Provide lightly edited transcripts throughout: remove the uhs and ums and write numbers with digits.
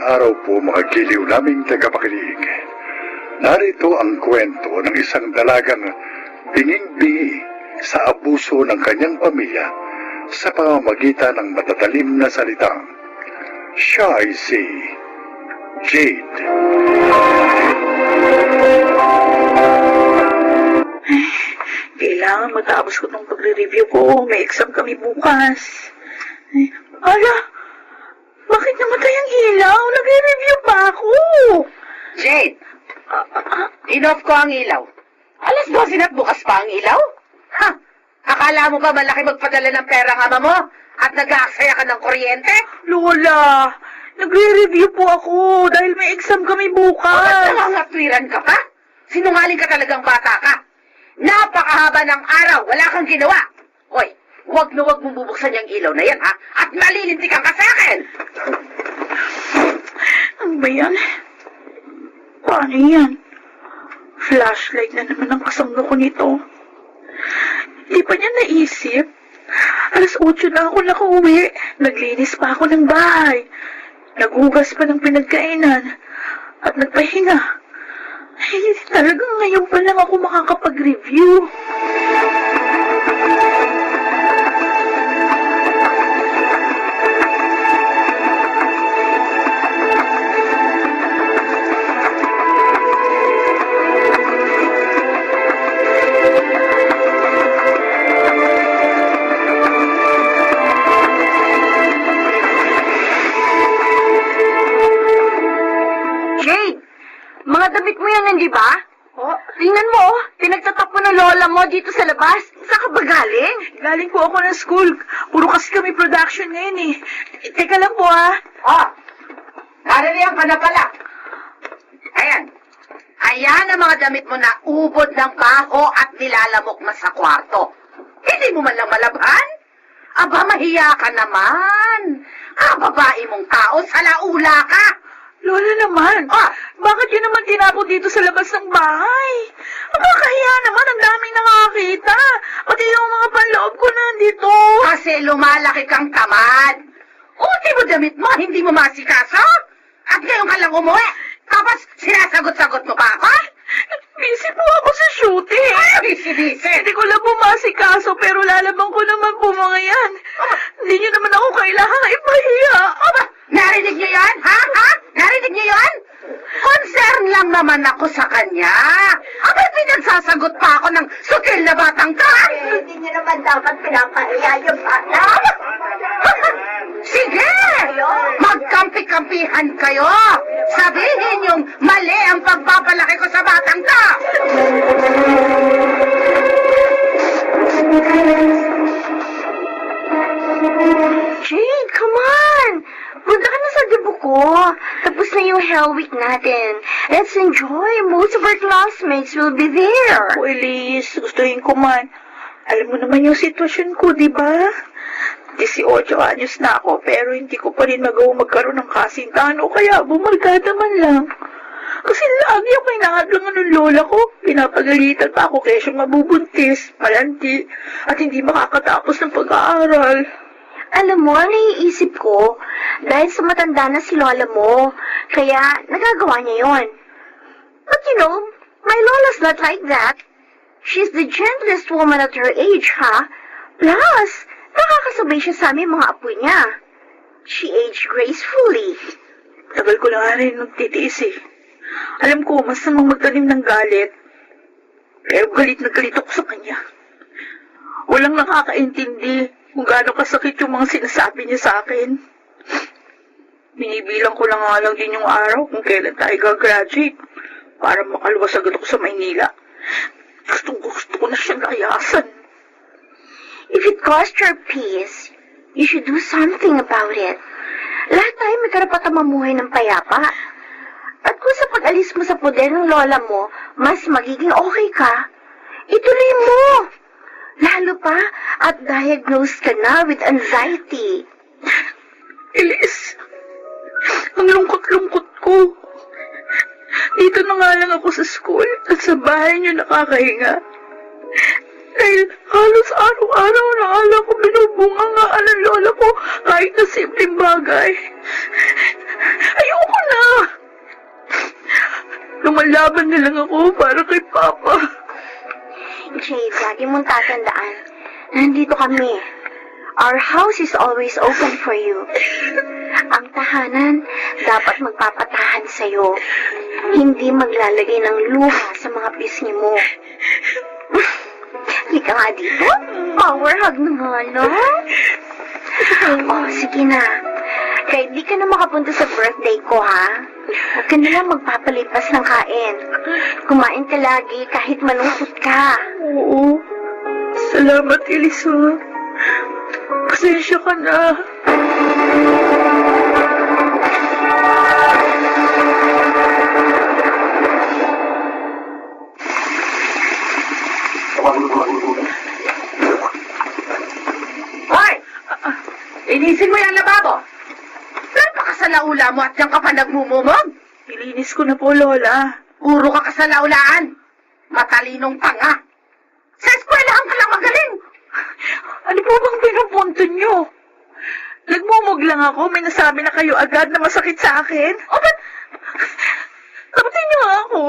araw po mga giliw naming tagapakinig. Narito ang kwento ng isang dalagang binging-bingi sa abuso ng kanyang pamilya sa pamamagitan ng matatalim na salitang siya ay si Jade. Kailangan matapos ko itong pagre-review ko. May exam kami bukas. Ala, bakit namatay ang ilaw? Nagre-review pa ako. Jade, inoff ko ang ilaw. Alas 12 na't bukas pa ang ilaw? Ha? Akala mo ba malaki magpadala ng pera ang ama mo? At nag-aaksaya ka ng kuryente? Lola, nagre-review po ako dahil may exam kami At bukas. nangangatwiran ka pa? Sinungaling ka talagang bata ka. Napakahaba ng araw, wala kang ginawa. Hoy, huwag na huwag mong bubuksan yung ilaw na yan, ha? At malilintikan ka sa akin! Ano ba yan? Paano yan? Flashlight na naman ang kasangga ko nito. Di pa niya naisip? Alas 8 na ako nakauwi. Naglinis pa ako ng bahay. Naghugas pa ng pinagkainan. At nagpahinga. Ay, talagang ngayon pa lang ako makakapag-review. Jade, mga damit mo yan, hindi ba? Oh, tingnan mo, pinagtatap mo ng lola mo dito sa labas. Saan ka ba galing? Galing po ako ng school. Puro kasi kami production ngayon eh. Teka lang po ah. Oh, naririyan ka na pala. Ayan. Ayan ang mga damit mo na ubod ng baho at nilalamok na sa kwarto. Hindi mo man lang malabhan? Aba, mahiya ka naman. Babae mong tao, salaula ka. Lola naman, bakit yun naman tinapo dito sa labas ng bahay? Kaya naman, ang daming nakakita. Pati yung mga panloob ko nandito. Kasi lumalaki kang tamad. Uti mo damit mo, hindi mo masikaso? At ngayon ka lang umuwi. Tapos sinasagot-sagot mo pa ako? Busy po ako sa shooting. Busy-busy. Hindi ko lang pumasikaso, pero lalabang ko naman po mga yan. Hindi nyo naman ako kailangan ipahiya. Narinig niyo yan? Ha? Narinig niyo yan? Concern lang naman ako sa kanya. Pinagsasagot pa ako ng sukil na batang ka. Hindi niyo naman dapat pinapahiya yung bata. Sige! Magkampi-kampihan kayo! Sabihin yung mali ang pagpapalaki ko sa batang ka! Jade, come on! Punta ka na sa debo ko. Tapos na yung Hell Week natin. Let's enjoy. Most of our classmates will be there. O Elise, gustuhin ko man. Alam mo naman yung sitwasyon ko, di ba? 18 anyos na ako, pero hindi ko pa rin magawang magkaroon ng kasintahan o kaya bumarkada man lang. Kasi lagi ako inaadlangan ng lola ko. Pinapagalitan pa ako kesyo mabubuntis, malanti, at hindi makakatapos ng pag-aaral. Alam mo, ang naiisip ko, dahil sa matanda na si lola mo, kaya nagagawa niya yon. But you know, my lola's not like that. She's the gentlest woman at her age, ha? Plus, nakakasabay siya sa aming mga apo niya. She aged gracefully. Tagal ko lang rin nagtitiis eh. Alam ko, mas namang magtanim ng galit. Pero galit na galit ako sa kanya. Walang nakakaintindi kung gaano kasakit yung mga sinasabi niya sa akin. Binibilang ko lang nga lang din yung araw kung kailan tayo gagraduate para makaluwas agad ako sa Maynila. Gusto ko na siyang layasan. If it cost your peace, you should do something about it. Lahat tayo may karapatang mamuhay ng payapa. At kung sa pag-alis mo sa poder ng lola mo, mas magiging okay ka, ituloy mo. Lalo pa at diagnosed ka na with anxiety. Elise, ang lungkot-lungkot ko. Dito na nga lang ako sa school at sa bahay niyo nakakahinga. Dahil halos araw-araw na alam ko binubungangaan ng lola ko kahit na simpleng bagay. Ayoko lumalaban na lang ako para kay Papa. Jade, lagi mong tatandaan. Nandito kami. Our house is always open for you. Ang tahanan dapat magpapatahan sa'yo. Hindi maglalagay ng luha sa mga pisngi mo. Halika nga dito. Power hug na nga, no? Oh, sige na. Kahit di ka na makapunta sa birthday ko, ha? Huwag ka na lang magpapalipas ng kain. Kumain ka lagi kahit malungkot ka. Oo. Salamat, Elisa. Pasensya ka na. Hoy! Linisin mo yung lababo! Pero pa ka sa laula mo at diyan ka pa nagmumumog? Nilinis ko na po, Lola. Puro ka sa laulaan. Matalinong tanga. Sa eskwelahan ka lang magaling. Ano po bang pinupunto nyo? Nagmumog lang ako. May nasabi na kayo agad na masakit sa akin. O ba't? Tapatin nyo nga ako.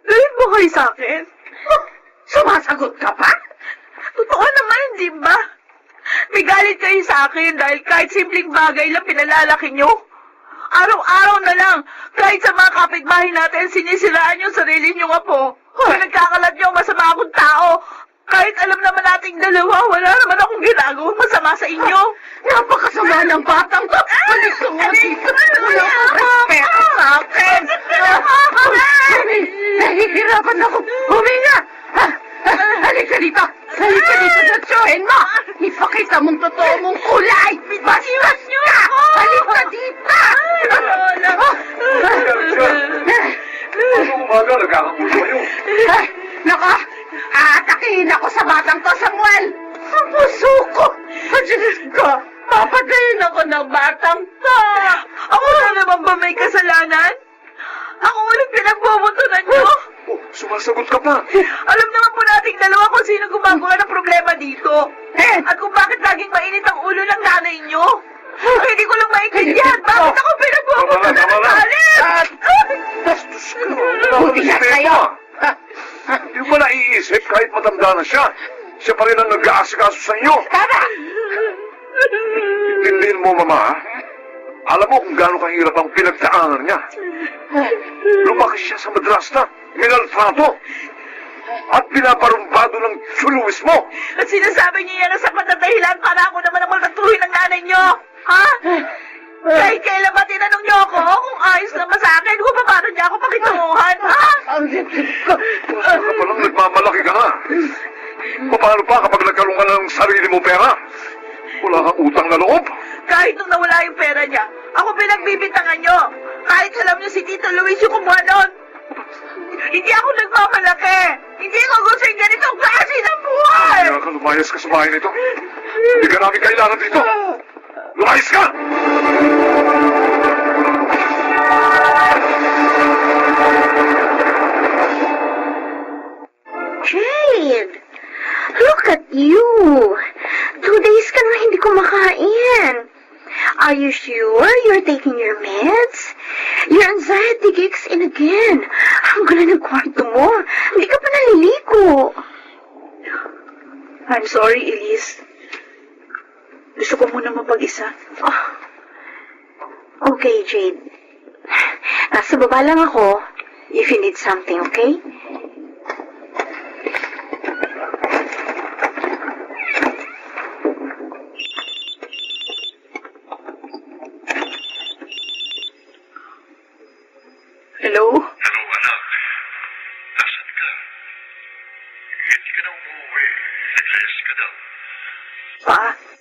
Galit ba kayo sa akin? Oh, sumasagot ka pa? Totoo naman, di ba? May galit kayo sa akin dahil kahit simpleng bagay lang pinalalaki nyo. Araw-araw na lang, kahit sa mga kapitbahay natin, sinisiraan yung sarili nyo nga po. Nagkakalat nyo, masama akong tao. Kahit alam naman nating dalawa, wala naman akong ginagawang masama sa inyo. Napakasama ng batang to. Gusto mo dito. Wala kang respeto sa akin. Nahihirapan ako. Huminga. Halika dito. Halika dito sa tsuhin mo. Ipakita mong totoo mong kulay. Bastos ka. Halika dito. Ano umaga, nagkakagulo kayo? Nako, aatakihin ako sa batang to, Samuel. Ang puso ko. Diyos ko, papatayin ako ng batang to. Ako na naman ba may kasalanan? Ako ulit pinagbubutunan nyo? Oh, sumasagot ka pa. Alam naman po nating dalawa kung sino gumagawa ng problema dito. At kung bakit laging mainit ang ulo ng nanay nyo. Hindi ko lang maintindihan. Bakit ako pinagbubutunan ng galit? Bastos ka. Buti ka kayo. Hindi mo ba naiisip kahit matanda na siya? Siya pa rin ang nag-aasikaso sa inyo. Tama. Intindihin mo, Mama, ha? Alam mo kung gaano kahirap ang pinagdaanan niya. Lumaki siya sa madrasta, minaltrato, at pinaparumbado ng chuluwis mo. At sinasabi niyo yan ang sapat na dahilan para ako naman ang magtatuloy ng nanay nyo. Ha? Kahit kailan ba tinanong niyo ako kung ayos naman sa akin, kung paano niya ako pakitunguhan, ha? Basta ka palang nagmamalaki ka na. Paano pa kapag nagkaroon ka ng sarili mo pera? Wala kang utang na loob. Kahit nung nawala yung pera niya, ako pinagbibintangan niyo. Kahit alam niyo si Tito Luis yung kumuha nun. Hindi ako nagmamalaki. Hindi ko gusto yung ganitong klase ng buhay. Kaya ka lumayas ka sa bahay nito. Hindi ka namin kailangan dito. Lumayas ka! Jade, look at you. 2 days ka na hindi kumakain. Are you sure you're taking your meds? Your anxiety kicks in again. Ang gulo ng kwarto mo. Hindi ka pa naliligo. I'm sorry, Elise. Gusto ko muna mapag-isa. Oh. Okay, Jade. Nasa baba lang ako if you need something, okay? Hello? Hello, anak. Nasaan ka? Hindi ka na umuwi. Nag-rest ka daw. Pa,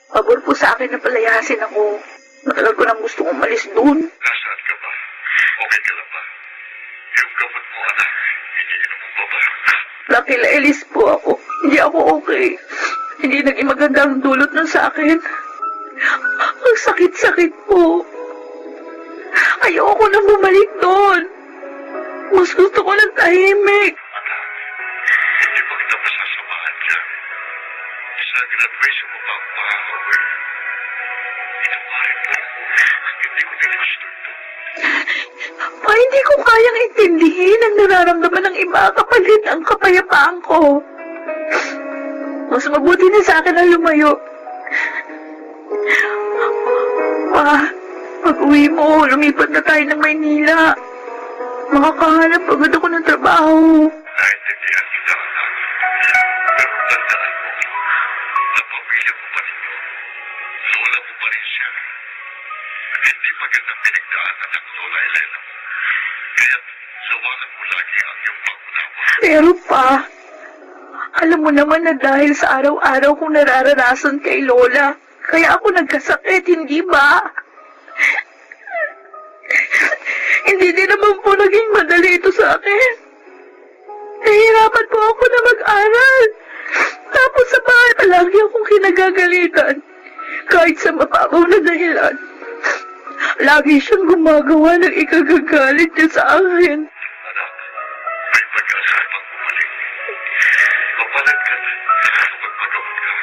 pabor po sa akin na palayasin ako. Matagal ko nang gusto umalis doon. Nasaan ka ba? Okay ka lang ba? Yung gamot mo, anak. Iniinom mo pa ba? Lucky Elise po ako. Hindi ako okay. Hindi naging maganda ang dulot nun sa akin. Ang sakit-sakit po. Ayoko na bumalik doon. Mas gusto ko ng tahimik. Anak, hindi pa kita masasamahan dyan. Sa graduation mo pa ang makakauwi. Ito pa rin po. Hindi ko din gusto ito. Pa, hindi ko kayang intindihin ang nararamdaman ng iba kapalit ang kapayapaan ko. Mas mabuti na sa akin ang lumayo. Pa, pag-uwi mo, lumipat na tayo ng Maynila. Makakahanap agad ako ng trabaho. Naintindihan kita, anak. Pero tandaan mo, na pamilya mo pa rin yun. Lola mo pa rin siya. At hindi magandang pinagdaanan ng Lola Elena mo. Kaya lawanan mo lagi ang iyong pangunawa. Pero pa, alam mo naman na dahil sa araw-araw kong nararanasan kay Lola, kaya ako nagkasakit, hindi ba? Hindi din naman po naging madali ito sa akin. Nahihirapan po ako na mag-aral. Tapos sa bahay, palagi akong kinagagalitan. Kahit sa mababaw na dahilan. Lagi siyang gumagawa ng ikagagalit niya sa akin. Anak, may pag-asa pang bumalik. Papalag ka na kapag magawa ka.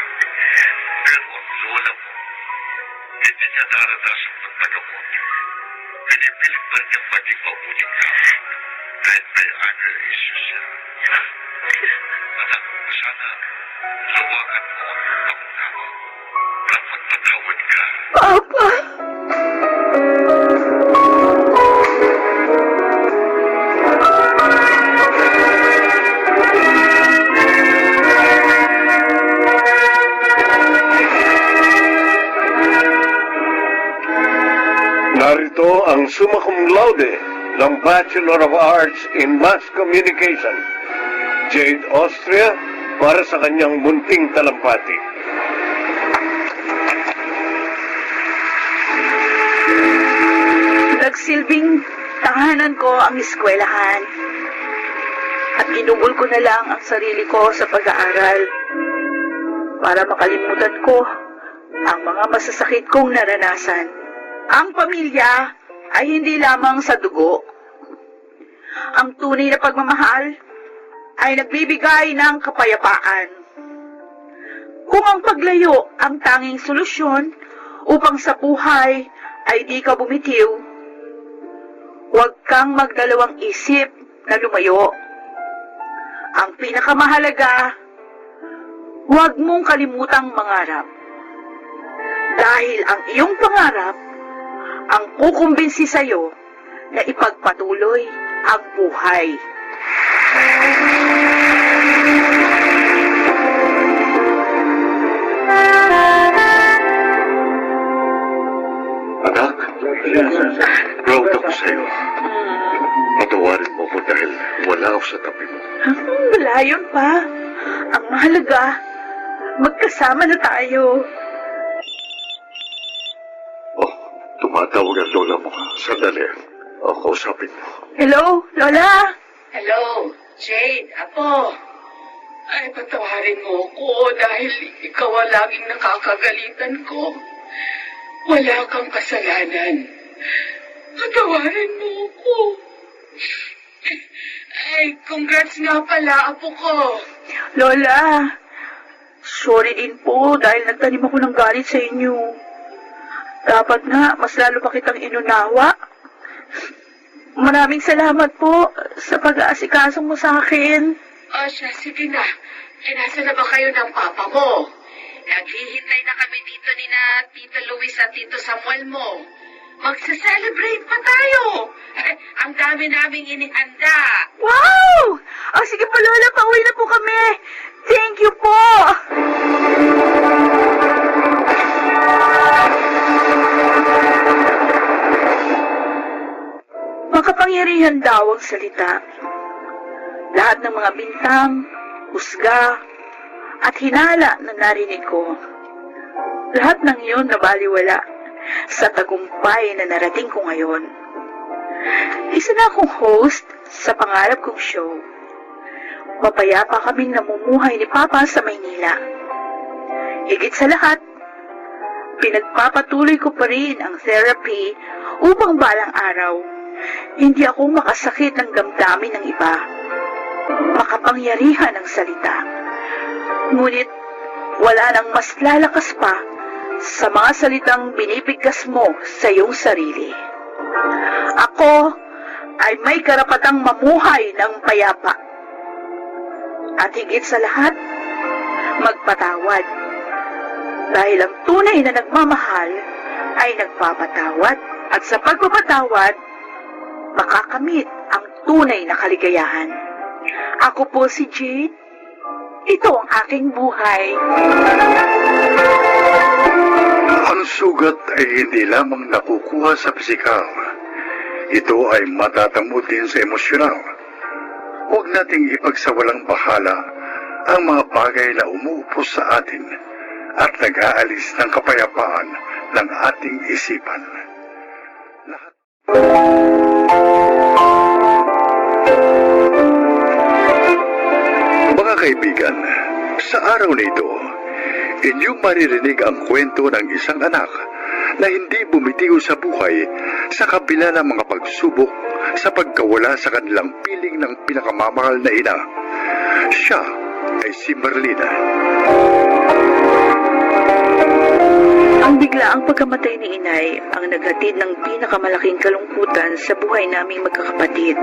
Pero ang lola mo, hindi niya naranasan magpagamot. Pinipilit pa niya maging mabuting tao. Kahit may anger issues siya. Anak, sana lawakan mo ang iyong pangunawa. At magpatawad ka. Papa! Narito ang summa cum laude ng Bachelor of Arts in Mass Communication, Jade Austria, para sa kanyang munting talampati. Nagsilbing tahanan ko ang eskwelahan. At ginugol ko na lang ang sarili ko sa pag-aaral para makalimutan ko ang mga masasakit kong naranasan. Ang pamilya ay hindi lamang sa dugo. Ang tunay na pagmamahal ay nagbibigay ng kapayapaan. Kung ang paglayo ang tanging solusyon upang sa buhay ay di ka bumitiw, huwag kang magdalawang isip na lumayo. Ang pinakamahalaga, huwag mong kalimutang mangarap. Dahil ang iyong pangarap ang kukumbinsi sa'yo na ipagpatuloy ang buhay. Anak, proud ako sa'yo. Patawarin mo ko dahil wala ako sa tabi mo. Wala yun pa. Ang mahalaga, magkasama na tayo. Oh, tumatawag ang lola mo. Sandali. O, kausapin mo. Hello, Lola? Hello, Jade, Apo. Ay, patawarin mo ko dahil ikaw ang laging nakakagalitan ko. Wala kang kasalanan. Patawarin mo ko. Ay, congrats nga pala, Apo ko. Lola, sorry din po dahil nagtanim ako ng galit sa inyo. Dapat nga, mas lalo pa kitang inunawa. Maraming salamat po sa pag-aasikaso mo sa akin. O siya, sige na. Eh, nasa na ba kayo ng papa mo? Naghihintay na kami dito ni na Tito Luis at Tito Samuel mo. Magsa-celebrate pa tayo. Eh, ang dami naming inihanda. Wow! O sige po, Lola, pauwi na po kami. Thank you po. Makapangyarihan daw ang salita. Lahat ng mga bintang, husga, at hinala na narinig ko. Lahat ng iyon nabaliwala sa tagumpay na narating ko ngayon. Isa na akong host sa pangarap kong show. Mapayapa kaming namumuhay ni Papa sa Maynila. Higit sa lahat, pinagpapatuloy ko pa rin ang therapy upang balang araw hindi ako makasakit ng damdamin ng iba. Makapangyarihan ang salita. Ngunit wala nang mas lalakas pa sa mga salitang binibigkas mo sa iyong sarili. Ako ay may karapatang mamuhay ng payapa. At higit sa lahat, magpatawad. Dahil ang tunay na nagmamahal ay nagpapatawad. At sa pagpapatawad, makakamit ang tunay na kaligayahan. Ako po si Jade. Ito ang aking buhay. Ang sugat ay hindi lamang nakukuha sa pisikal. Ito ay matatamo din sa emosyonal. Huwag nating ipagsawalang bahala ang mga bagay na umuupo sa atin at nag-aalis ng kapayapaan ng ating isipan. Lahat. Mga kaibigan, sa araw na ito, inyong maririnig ang kwento ng isang anak na hindi bumitiw sa buhay sa kabila ng mga pagsubok sa pagkawala sa kanilang piling ng pinakamamahal na ina. Siya ay si Merlina. Ang biglaang pagkamatay ni Inay ang naghatid ng pinakamalaking kalungkutan sa buhay naming magkakapatid.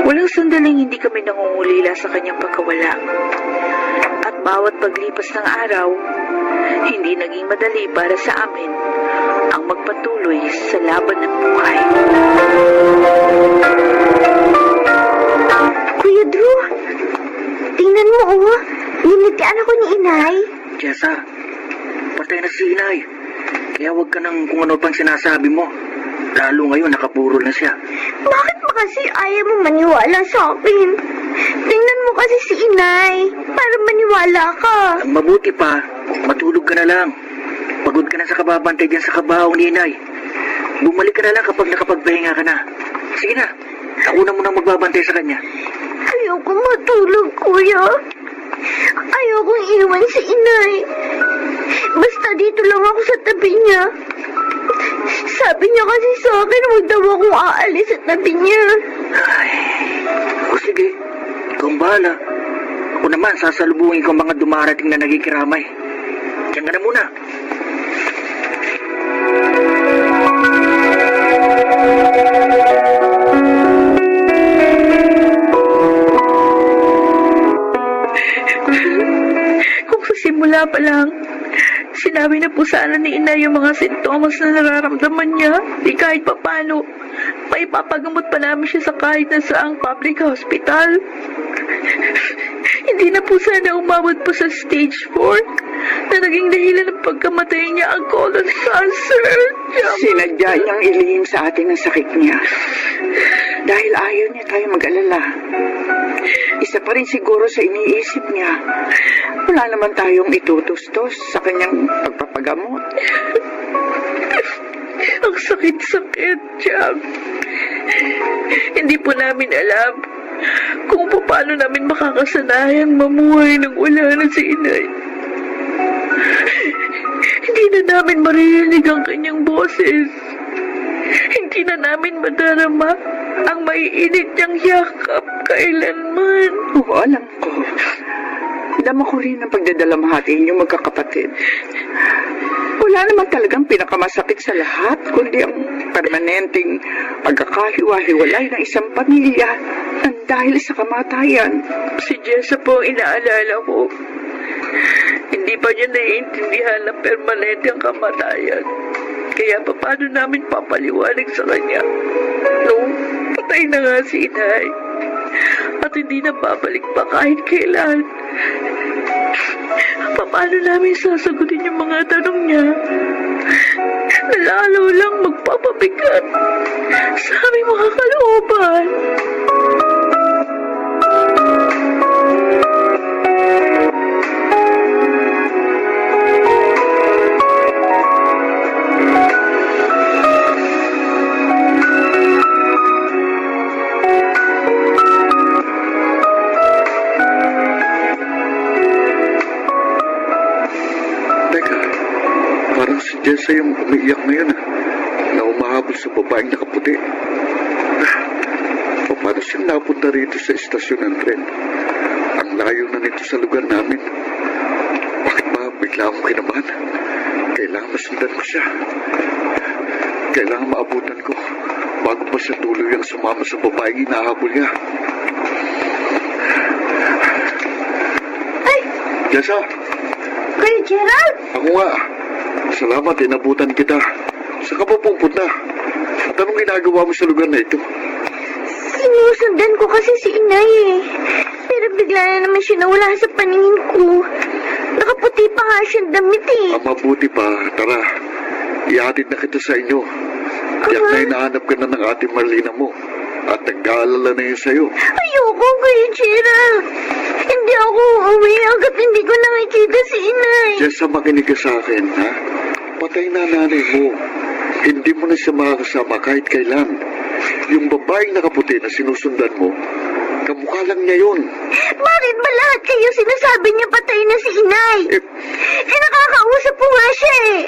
Walang sandaling hindi kami nangungulila sa kanyang pagkawala. At bawat paglipas ng araw, hindi naging madali para sa amin ang magpatuloy sa laban ng buhay. Kuya Drew, tingnan mo oh. Linitian ako ni Inay. Jessa, patay na si Inay. Kaya huwag ka nang kung ano pang sinasabi mo. Lalo ngayon nakapurol na siya. Bakit ba kasi ayaw mo maniwala sa akin? Tingnan mo kasi si Inay. Para maniwala ka. Ang mabuti pa, matulog ka na lang. Pagod ka na sa kababantay dyan sa kabaong ni Inay. Bumalik ka na lang kapag nakapagpahinga ka na. Sige na, ako na munang magbabantay sa kanya. Ayoko matulog, kuya. Ayokong iwan si Inay. Basta dito lang ako sa tabi niya. Sabi niya kasi sa akin, huwag daw akong aalis sa tabi niya. Ay, o sige, ikaw ang bahala. Ako naman, sasalubungin ko ang mga dumarating na nagikiramay. Diyan ka na muna. Kung sa simula pa lang, sinabi na po sana ni Inay yung mga sintomas na nararamdaman niya, di kahit papano, maipapagamot pa namin siya sa kahit na saang public hospital. Hindi na po sana umabot po sa stage 4 na naging dahilan ng pagkamatay niya ang colon cancer. Sinadya niyang ilihim sa atin ang sakit niya. Dahil ayaw niya tayo mag-alala. Isa pa rin siguro sa iniisip niya. Wala naman tayong itutustos sa kanyang pagpapagamot. Ang sakit-sakit, Jam. Hindi po namin alam kung paano namin makakasanayang mamuhay nang wala na si Inay. Hindi na namin maririnig ang kanyang boses. Hindi na namin madarama ang maiinit niyang yakap kailanman. Oo, alam ko. Dama ko rin ang pagdadalamhati inyong magkakapatid. Wala naman talagang pinakamasakit sa lahat, kundi ang permanenteng pagkakahiwa-hiwalay ng isang pamilya nang dahil sa kamatayan. Si Jessa po ang inaalala ko. Hindi pa niya naiintindihan na permanente ang kamatayan. Kaya paano namin papaliwanag sa kanya? No, patay na nga si Inay. At hindi na babalik pa kahit kailan. Paano namin sasagutin yung mga tanong niya? Lalo lang magpapabigat sa aming mga kalooban. Jessa yung umiiyak ngayon na umahabol sa babaeng nakaputi. Paano siya napunta rito sa istasyon ng tren? Ang layo na nito sa lugar namin. Bakit ba bigla akong kinabahan? Kailangan masundan ko siya. Kailangan maabutan ko bago pa siya tuloy ang sumama sa babaeng hinahabol niya. Ay, Jessa, Kuya Gerald! ako nga. Salamat, inabutan kita. Saan ka pa pupunta? At anong ginagawa mo sa lugar na ito? Sinusundan ko kasi si inay eh. Pero bigla na naman siya nawala sa paningin ko. Nakaputi pa nga siyang damit eh. Ang mabuti pa, tara. Ihatid na kita sa inyo. Tiyak na hinahanap ka na ng ate Marlina mo. At nag-aalala na yun sa'yo. Ayoko, Kuya Gerald. Hindi ako uuwi hanggat hindi ko nakikita si inay. Jessa, makinig ka sa akin, ha? Patay na nanay mo. Hindi mo na siya makakasama kahit kailan. Yung babaeng nakaputi na sinusundan mo, kamukha lang niya yun. Bakit ba lahat kayo sinasabi niya patay na si inay? Eh, Nakakausap po nga siya eh.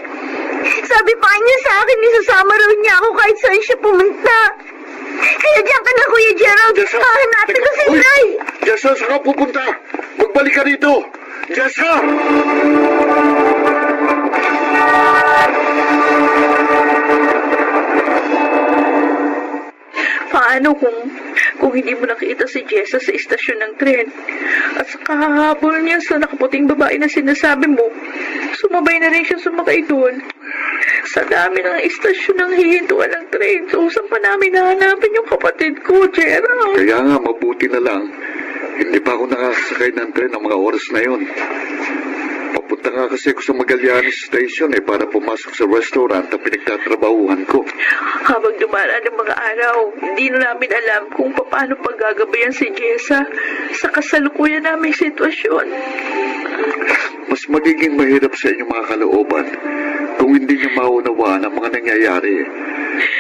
Sabi pa niya sa akin, isasama raw niya ako kahit saan siya pumunta. Kaya diyan ka na, Kuya Gerald. Jessa! Hahanapin ko si Uy! inay. Jessa, saan ka pupunta? Magbalik ka rito! Jessa! Paano kung hindi mo nakita si Jessa sa istasyon ng tren? At sa kahabol niya sa nakaputing babae na sinasabi mo, sumabay na rin siya sumakay doon. Sa dami ng istasyon ng hihintuan ng tren, so saan pa namin nahanapin yung kapatid ko, Gerald? Kaya nga, mabuti na lang. Hindi pa ako nakasakay ng tren ng mga oras na yon. Papunta nga kasi ako sa Magallanes Station para pumasok sa restaurant na pinagtatrabahuhan ko. Habang dumaraan ang mga araw, hindi na namin alam kung paano paggagabayan si Jessa sa kasalukuyan naming sitwasyon. Mas magiging mahirap sa inyong mga kalooban kung hindi niya maunawaan ang mga nangyayari.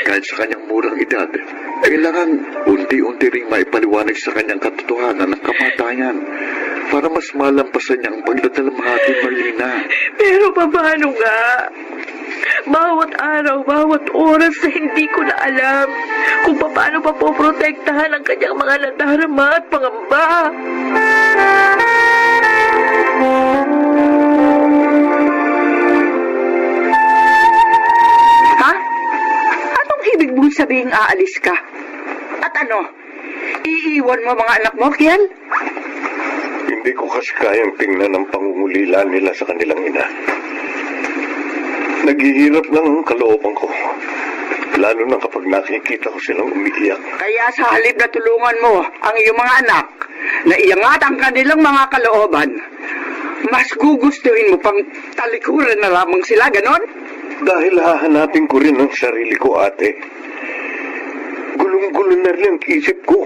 Kahit sa kanyang murang edad, kailangan unti-unti ring maipaliwanag sa kanyang katotohanan ng kamatayan para mas malampasan niya ang pagdadalamhati Marlina. Pero paano nga? Bawat araw, bawat oras na hindi ko na alam kung paano pa poprotektahan ang kanyang mga nadarama at pangamba. Ha? Anong ibig mong sabihin aalis ka? At ano? Iiwan mo mga anak mo, Kiel? Hindi ko kasi kayang tingnan ang pangungulila nila sa kanilang ina. Naghihirap lang ang kalooban ko. Lalo na kapag nakikita ko silang umiiyak. Kaya sa halip na tulungan mo ang iyong mga anak na iangat ang kanilang mga kalooban, mas gugustuhin mo pang talikuran na lamang sila, ganon? Dahil hahanapin ko rin ang sarili ko, ate. Gulong-gulo na rin ang isip ko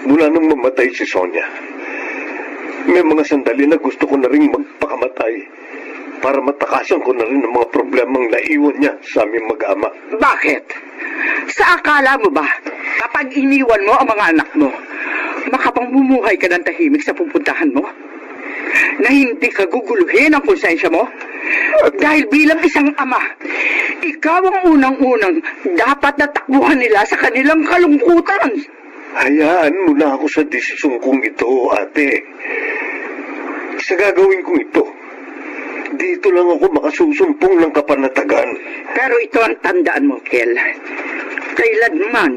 mula nung mamatay si Sonia. May mga sandali na gusto ko na rin magpakamatay para matakasan ko na rin ang mga problemang naiwan niya sa aming mag-ama. Bakit? Sa akala mo ba, kapag iniwan mo ang mga anak mo, makapangmumuhay ka ng tahimik sa pupuntahan mo? Na hindi ka guguluhin ang konsensya mo? Dahil bilang isang ama, ikaw ang unang-unang dapat natakbuhan nila sa kanilang kalungkutan. Hayaan mo na ako sa desisyon kong ito, ate. Sa gagawin kong ito, dito lang ako makasusumpong ng kapanatagan. Pero ito ang tandaan mo, Kel. Kailanman,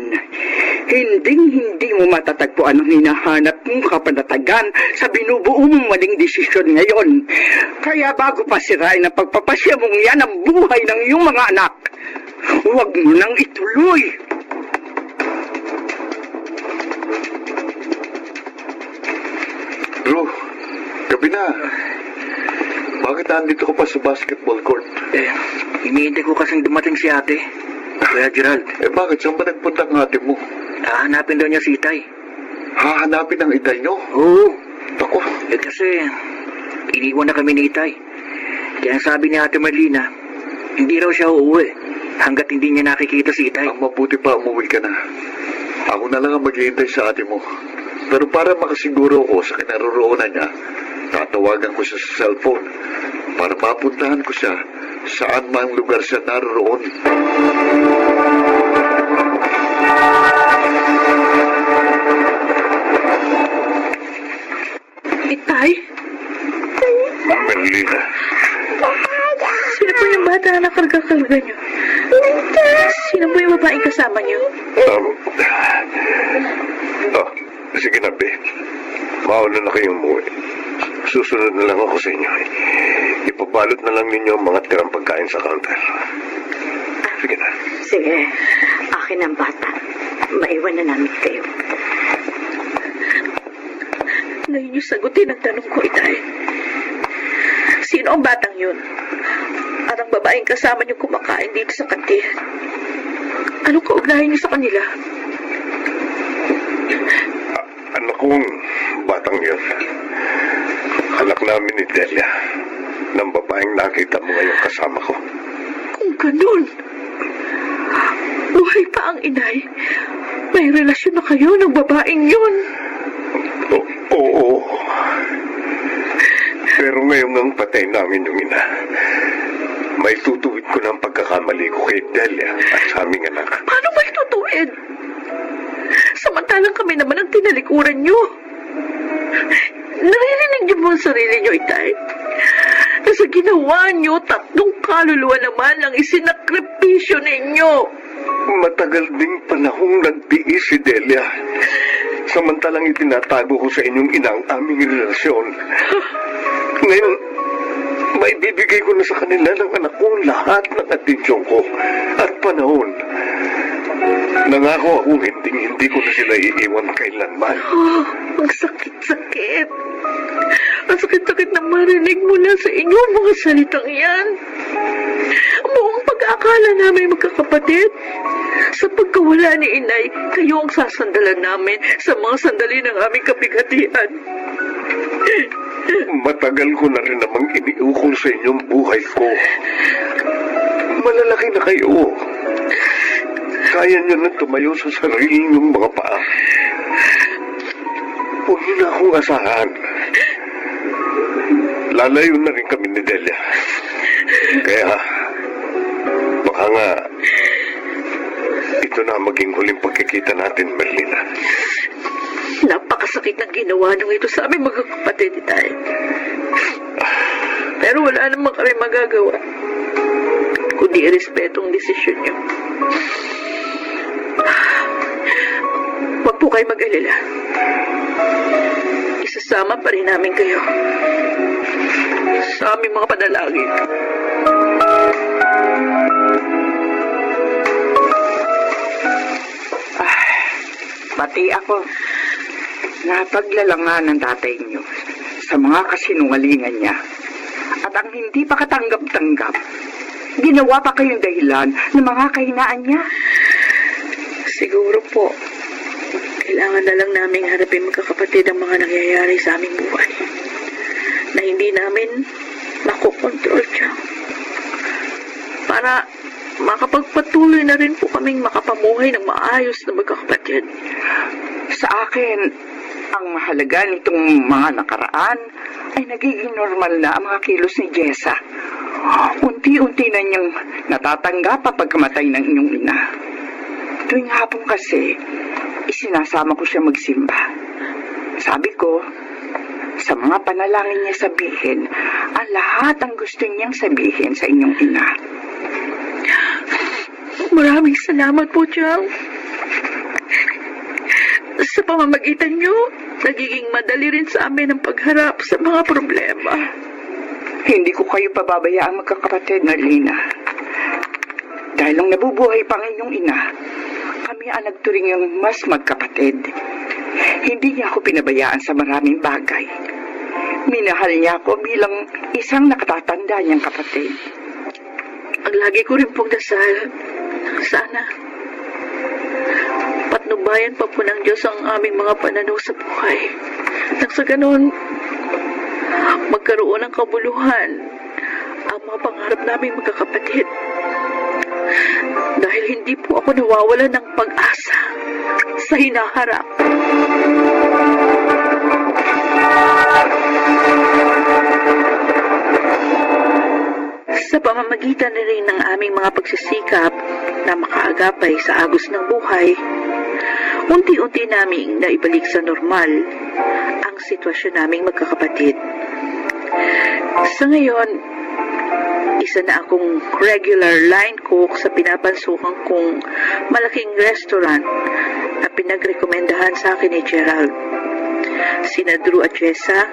hindi mo matatagpuan ang hinahanap mong kapanatagan sa binubuo mong maling desisyon ngayon. Kaya bago pa sirain ang pagpapasya mong yan ang buhay ng iyong mga anak, huwag mo nang ituloy. Drew, gabi na. Bakit nandito ko pa sa basketball court? Iniintay ko kasing dumating si ate. Kuya Gerald, Bakit? Saan ba nagpunta ang ate mo? hahanapin daw niya si Itay. Hahanapin ang itay nyo? Oo. Ako, Kasi, iniwan na kami ni Itay. Kaya sabi ni Ate Marlina, hindi raw siya uuwi hanggat hindi niya nakikita si Itay. ang mabuti pa umuwi ka na. Ako na lang ang maghihintay sa ate mo. Pero para makasiguro ko sa kinaroroonan niya, tatawagan ko siya sa cellphone para mapuntahan ko siya saan mang lugar siya naroroon. Itay? Marlina, Sino po yung bata na nakarga-karga niyo? Sino ba yung babaeng kasama niyo? Sige na, babe. Mauna na kayong umuwi. Susunod na lang ako sa inyo. Ipabalot na lang ninyo ang mga tirang pagkain sa counter. Sige na. Sige, akin ang bata. Maiwan na namin kayo. Ngayon yung sagutin ang tanong ko, Itay. Sino ang batang yun? At ang babaeng kasama niyo kumakain dito sa kantin? Anong kaugnayan niyo sa kanila? Anak kong batang yun. Anak namin ni Delia. Ng babaeng nakita mo ngayon kasama ko. Kung ganun, buhay pa ang inay. May relasyon na kayo ng babaeng yun. Oo. Pero ngayon ang patay namin yung ina. May tutuwid ko ng pagkakamali ko kay Delia at sa aming anak. Paano ba itutuwid? Samantalang kami naman ang tinalikuran niyo. Naririnig niyo mo ang sarili niyo, Itay? Na sa ginawa niyo, 3 kaluluwa naman ang isinakripisyo ninyo. Matagal ding panahong nagtiis si Delia. Samantalang itinatago ko sa inyong ina ang aming relasyon. Ngayon, may bibigay ko na sa kanila ng anak ko lahat ng atensyon ko at panahon. Nangako ako hindi ko na sila iiwan kailanman. Oh, ang sakit-sakit. Ang sakit-sakit na marinig mula sa inyo ang mga salitang yan. Buong pag-aakala namin magkakapatid. Sa pagkawala ni inay, kayo ang sasandalan namin sa mga sandali ng aming kapighatian. Matagal ko na rin namang iniukol sa inyong buhay ko. Malalaki na kayo. Kaya nyo na tumayo sa sarili nyong mga paa. Huwag nyo na akong asahan. Lalayo na rin kami ni Delia. Kaya, baka nga, ito na maging huling pagkikita natin, Merlina. Napakasakit ng ginawa nung ito sa aming magkakapatid, Itay. Pero wala naman kami magagawa. Kundi irespeto ang desisyon niyo. Huwag po kayo mag-alala. Isasama pa rin namin kayo sa aming mga panalangin. Pati ako, napaglalangan ng tatay niyo sa mga kasinungalingan niya. At ang hindi pa katanggap-tanggap, ginawa pa kayong dahilan ng mga kahinaan niya. Siguro po, kailangan na lang naming harapin magkakapatid ang mga nangyayari sa aming buhay na hindi namin makokontrol siya. Para makapagpatuloy na rin po kaming makapamuhay ng maayos na magkakapatid. Sa akin, ang mahalaga nitong mga nakaraan ay nagiging normal na ang mga kilos ni Jessa. Unti-unti na niyang natatanggap ang pagkamatay ng inyong ina. Tuwing hapon kasi, isinasama ko siya magsimba. Sabi ko, sa mga panalangin niya sabihin, ang lahat ang gusto niyang sabihin sa inyong ina. Maraming salamat po, Chang. Sa pamamagitan niyo, nagiging madali rin sa amin ang pagharap sa mga problema. Hindi ko kayo pababayaan magkakapatid, Marlena. Dahil nung nabubuhay pang inyong ina, kami ang nagturing yung mas magkapatid. Hindi niya ako pinabayaan sa maraming bagay. Minahal niya ako bilang isang nakatatanda niyang kapatid. Ang lagi ko rin pong dasal, sana patnubayan pa po ng Diyos ang aming mga pananaw sa buhay. Nang sa ganun, magkaroon ng kabuluhan ang mga pangarap naming magkakapatid. Dahil hindi po ako nawawala ng pag-asa sa hinaharap. Sa pamamagitan na rin ng aming mga pagsisikap na makaagapay sa agos ng buhay, unti-unti naming naibalik sa normal ang sitwasyon naming magkakapatid. Sa ngayon, Isa na akong regular line cook sa pinapansukan kong malaking restaurant na pinagrekomendahan sa akin ni Gerald. Sina Drew at Jessa,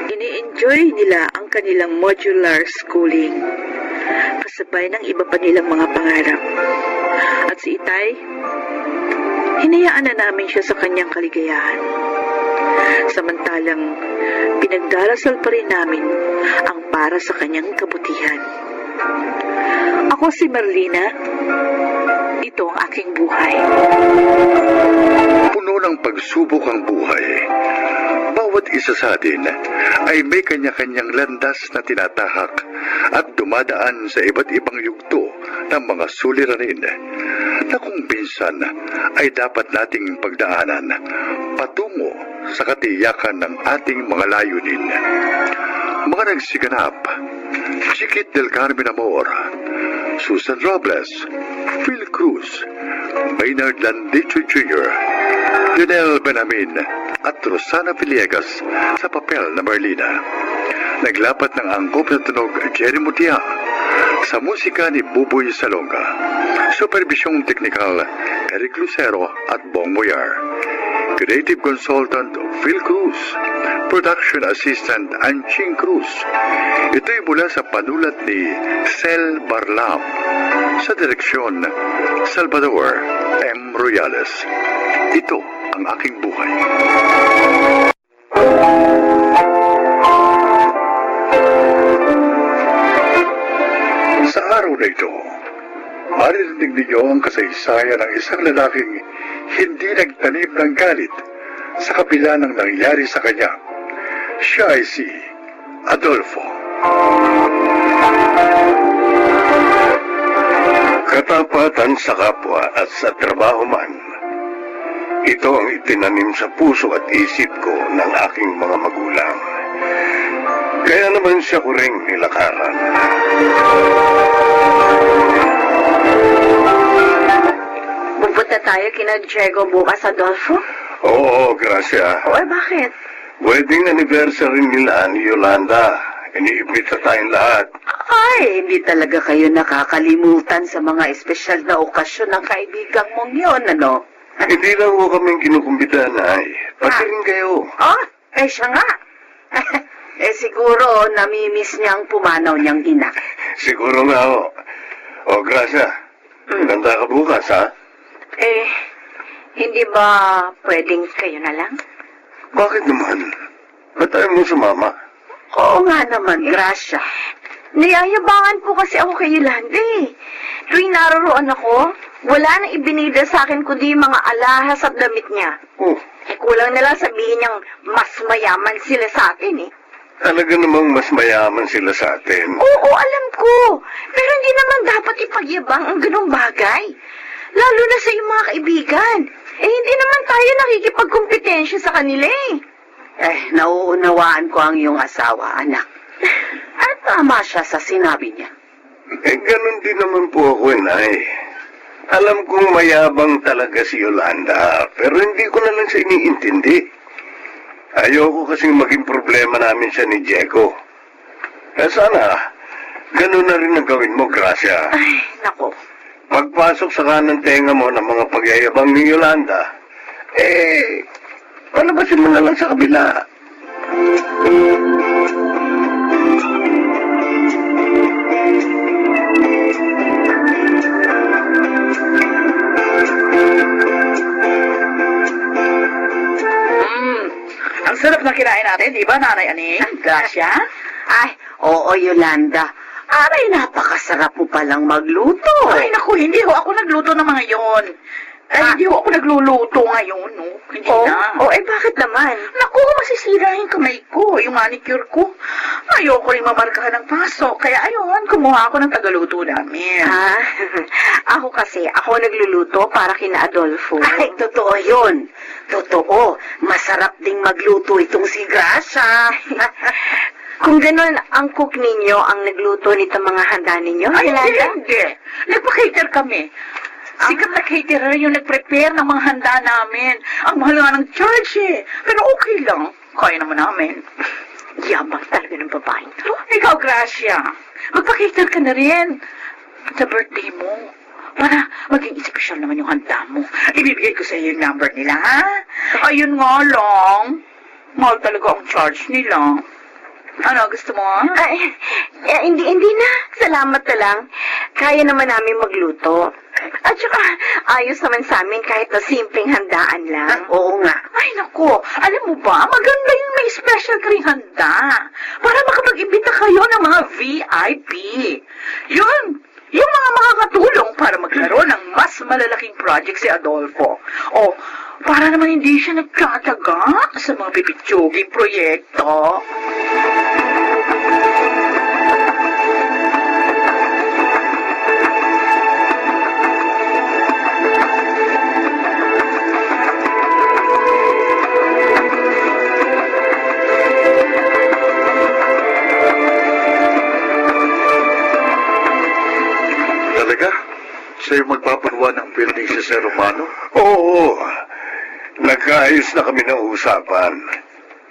ini-enjoy nila ang kanilang modular schooling, kasabay ng iba pa nilang mga pangarap. At si Itay, hinayaan na namin siya sa kanyang kaligayahan. Samantalang pinagdarasal pa rin namin ang para sa kanyang kabutihan. Ako si Marlina. Ito ang aking buhay. Puno ng pagsubok ang buhay. Bawat isa sa atin ay may kanya-kanyang landas na tinatahak at dumadaan sa iba't ibang yugto ng mga suliranin na kung minsan ay dapat nating pagdaanan patungo sa katiyakan ng ating mga layunin. Mga nagsiganap: Chiquit del Carmen Amor, Susan Robles, Phil Cruz, Maynard Landicho Jr., Lionel Benamin at Rosana Villegas sa papel na Marlina. Naglapat ng angkop na tunog Jerry Mutia sa musika ni Buboy Salonga. Supervisyong teknikal Eric Lucero at Bong Moyar. Creative Consultant Phil Cruz. Production Assistant Anching Cruz. Ito'y mula sa panulat ni Sel Barlam. Sa direksyon Salvador M. Royales. Ito ang aking buhay. Sa araw na ito, maririnig ninyo ang kasaysayan ng isang lalaking hindi nagtanim ng galit sa kabila ng nangyari sa kanya. Siya ay si Adolfo. Katapatan sa kapwa at sa trabaho man. Ito ang itinanim sa puso at isip ko ng aking mga magulang. Kaya naman siya ko ring nilakaran. Pupunta tayo kina Diego bukas, Adolfo? Oo, Gracia. O, bakit? Wedding anniversary nila ni Yolanda. Iniimbita tayong lahat. Ay, hindi talaga kayo nakakalimutan sa mga espesyal na okasyon ng kaibigan mong yun, ano? Hindi lang ho kaming kinukumbita, Nay. Pati rin kayo. Oh, siya nga. Siguro namimiss niya ang pumanaw niyang ina. Siguro nga ho. O, Gracia, maganda ka bukas, ha? Hindi ba pwedeng kayo na lang? Bakit naman? Ba't tayo mo sumama? Oo nga naman, Gracia. Niyayabangan po kasi ako kay Yolanda eh. Tuwing naroroon ako, wala nang ibinida sa akin kundi mga alahas at damit niya. Oh, Kulang na lang sabihin niyang mas mayaman sila sa atin eh. talaga namang mas mayaman sila sa atin. Oo, alam ko. Pero hindi naman dapat ipagyabang ang ganong bagay. Lalo na sa iyong mga kaibigan. Hindi naman tayo nakikipagkompetensya sa kanila eh. Nauunawaan ko ang iyong asawa, anak. At tama siya sa sinabi niya. Ganun din naman po ako, Nay. Alam kong mayabang talaga si Yolanda, pero hindi ko na lang siya iniintindi. Ayoko kasing maging problema namin siya ni Diego. Sana, ganun na rin ang gawin mo, Gracia. Ay, nako. Pagpasok sa kanang tenga mo ng mga pagyayabang ni Yolanda, palabasin mo na lang sa kabila. Ang sarap na kinain natin, di ba, Nanay Aning? Gracia? Ay, oo, Yolanda. Aray, napakasarap mo palang magluto. Ay, naku, hindi ho ako nagluto ng mga yon. Hindi ho ako nagluluto ngayon, no? Hindi na. Bakit naman? Naku, masisira yung kamay ko, yung manicure ko. Ayoko rin mamarkahan ng paso, kaya ayun, kumuha ako ng tagaluto namin. Ako kasi, ako nagluluto para kina Adolfo. Ay, totoo yun. Totoo. Masarap ding magluto itong si Gracia. Kung ganun, ang cook ninyo ang nagluto nito mga handa ninyo, Ay, Yolanda? hindi. Nagpa-cater kami. Sikat na caterer yung nag-prepare ng mga handa namin. Ang mahal nga ng charge eh. Pero okay lang. Kaya naman namin. Yabang talaga ng babae to. Ikaw, Gracia, magpa-cater ka na rin sa birthday mo. Para maging espesyal naman yung handa mo. Ibibigay ko sa iyo yung number nila, ha? Ayun nga lang. Mahal talaga ang charge nila. Ano, gusto mo? Ay, hindi na. Salamat na lang. Kaya naman namin magluto. At saka, ayos naman sa amin kahit na simpleng handaan lang. Oo nga. Ay, naku. Alam mo ba, maganda yung may special ka ring handa. Para makapag-imbita kayo ng mga VIP. Yun. Yung mga makakatulong para magkaroon ng mas malalaking project si Adolfo. O, para naman hindi siya nagtataga sa mga pipitsuging proyekto. Talaga? Sa'yo magpapanuwa ng building si Sir Romano? Oo. Nagkaayos na kami ng usapan.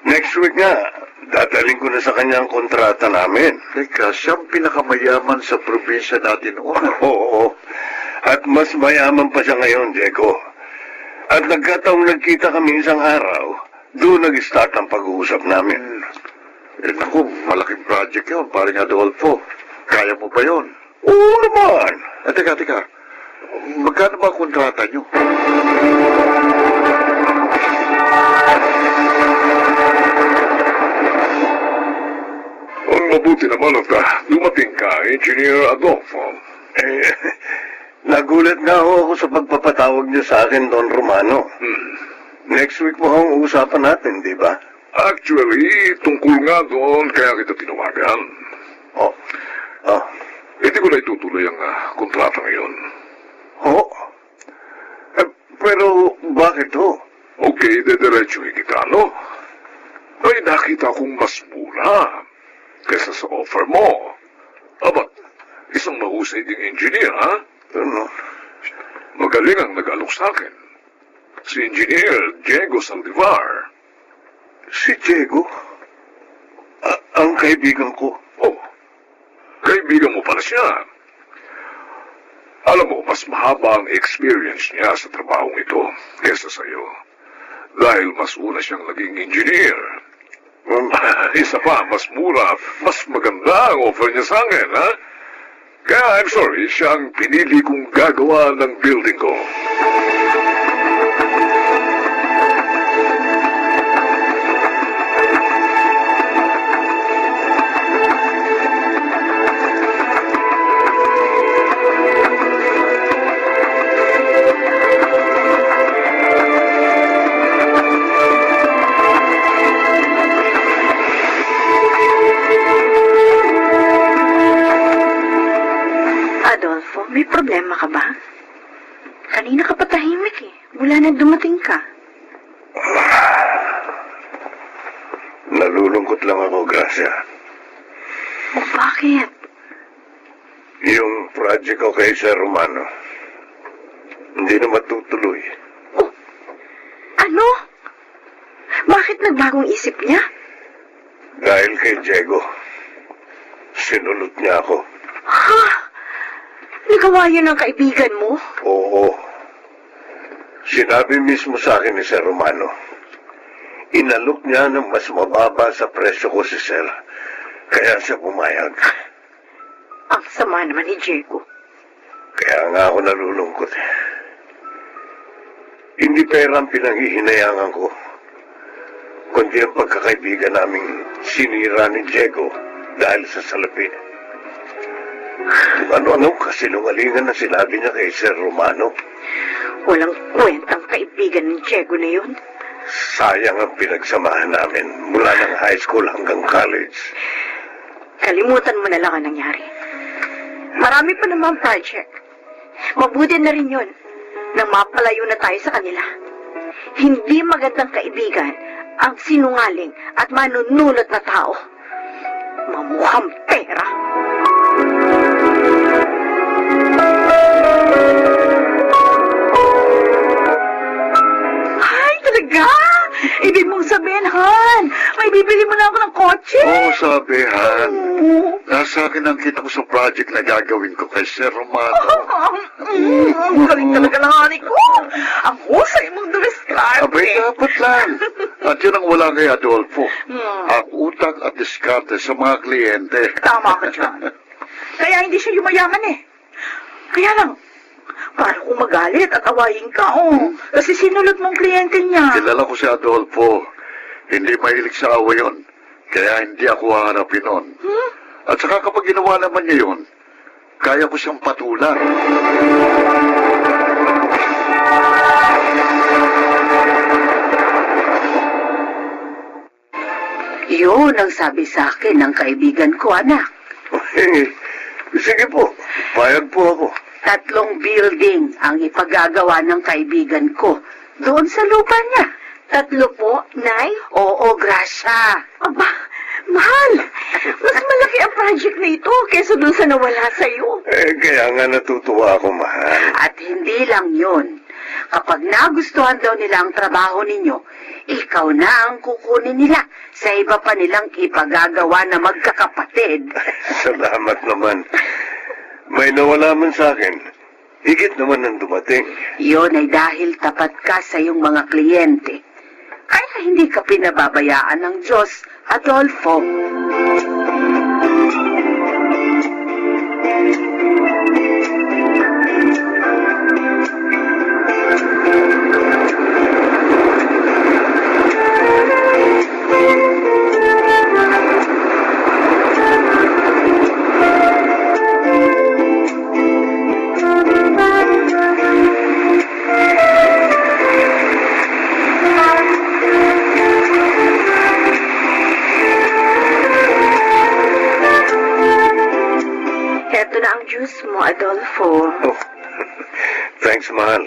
Next week nga, dadaling ko na sa kanyang kontrata namin. Teka, siyang pinakamayaman sa probinsya natin noon. Oo. At mas mayaman pa siya ngayon, Diego. At nagkataong nagkita kami isang araw, doon nag-start ang pag-uusap namin. Naku, malaking project yun, paring Adolfo. Kaya mo ba yun? Oo naman. Teka. Magkano ba kontrata niyo? Ang mabuti naman at dumating ka, Engineer Adolfo. Nagulat nga ako sa pagpapatawag niyo sa akin, Don Romano. Next week mo ang usapan natin, di ba? Actually, tungkol nga doon kaya kita tinawagan. Oh. Hindi ko na itutuloy ang kontrata ngayon. Oh. Pero bakit ho? Okay, dediretsuhin kita, no? Ay, nakita kong mas mura kaysa sa offer mo. Abat, isang mahusay ding engineer, ha? Ano? Magaling ang nag-alok sa akin. Si Engineer Diego Saldivar. Si Diego? Ang kaibigan ko. Oh, kaibigan mo pala siya. Alam mo, mas mahaba ang experience niya sa trabahong ito kesa sa'yo. Dahil mas una siyang naging engineer. Isa pa, mas mura, mas maganda ang offer niya sa akin, ha? Kaya I'm sorry, siya ang pinili kong gagawa ng building ko. Adolfo, may problema ka ba? Kanina ka pa tahimik eh. Mula na dumating ka. Nalulungkot lang ako, Gracia. O bakit? Yung project ko kay Sir Romano, hindi na matutuloy. Ano? Bakit nagbagong isip niya? Dahil kay Diego, sinulot niya ako. Ha? Nagawa yun ng kaibigan mo? Oo. Sinabi mismo sa akin ni Sir Romano, inalok niya ng mas mababa sa presyo ko si Sir, kaya siya pumayag. Ang sama naman ni Diego. Kaya nga ako nalulungkot. Hindi pera ang pinanghihinayangan ko, kundi ang pagkakaibigan naming sinira ni Diego dahil sa salapi. Ano-ano kasinungalingan na sinabi niya kay Sir Romano. Walang kwentang kaibigan ng Diego na yun. Sayang ang pinagsamahan namin mula ng high school hanggang college. Kalimutan mo na lang ang nangyari. Marami pa naman project. Mabuti na rin yun nang mapalayo na tayo sa kanila. Hindi magandang kaibigan ang sinungaling at manunulot na tao. Mamukhang pera. Ay, talaga? Ibig mong sabihin, Han, may bibili mo na ako ng kotse. Oo, sabi, Han. Nasa akin ang kita ko sa project na gagawin ko kay Sir Romano. Ang galing talaga ng honey ko. Ang husay mong dumiskarte. Abay, dapat lang. At yun ang wala kay Adolfo. Ang utak at diskarte sa mga kliyente. Tama ka dyan. Kaya hindi siya yumayaman eh. Kaya lang, paano kung magalit at awayin ka, Kasi sinulot mong kliyente niya. Kilala ko si Adolfo. Hindi mahilig sa awa yun. Kaya hindi ako haharapin nun. At saka kapag ginawa naman niya yun, kaya ko siyang patulan. Yun ang sabi sa akin ng kaibigan ko, anak. Sige po, payag po ako. 3 building ang ipagagawa ng kaibigan ko doon sa lupa niya. 3 po, Nay? Oo, Gracia. Aba, mahal. Mas malaki ang project na ito kaysa dun sa nawala sa'yo. Kaya nga natutuwa ako, mahal. At hindi lang yun. Kapag nagustuhan daw nila ang trabaho ninyo, ikaw na ang kukunin nila sa iba pa nilang ipagagawa na magkakapatid. Salamat naman. May nawala man sa akin. Higit naman ang dumating. Yun ay dahil tapat ka sa iyong mga kliyente. Kaya hindi ka pinababayaan ng Diyos, Adolfo. Heto na ang juice mo, Adolfo. Oh, thanks, mahal.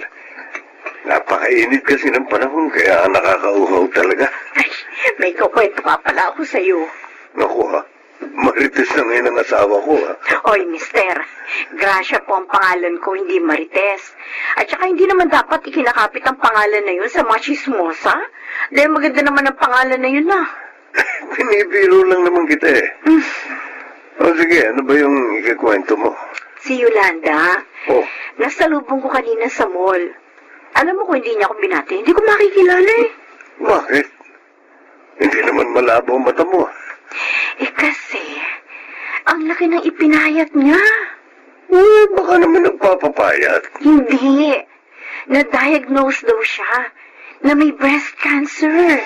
Napakainit kasi ng panahon, kaya nakakauhaw talaga. Ay, may kukwento pa pala ako sa'yo. Naku ha, marites na ngayon ang asawa ko ha. Oy, mister, Gracia po ang pangalan ko, hindi Marites. At saka hindi naman dapat ikinakapit ang pangalan na yun sa mga chismosa. Dahil maganda naman ang pangalan na yun Pinibiro lang naman kita eh. O sige, ano ba yung ikikwento mo? Si Yolanda, Oh, nasalubong ko kanina sa mall. Alam mo kung hindi niya ako binati, hindi ko makikilala eh. bakit? Hindi naman malabo ang mata mo. Kasi, ang laki ng ipinayat niya. Baka naman nagpapapayat. Hindi. Na-diagnose daw siya na may breast cancer.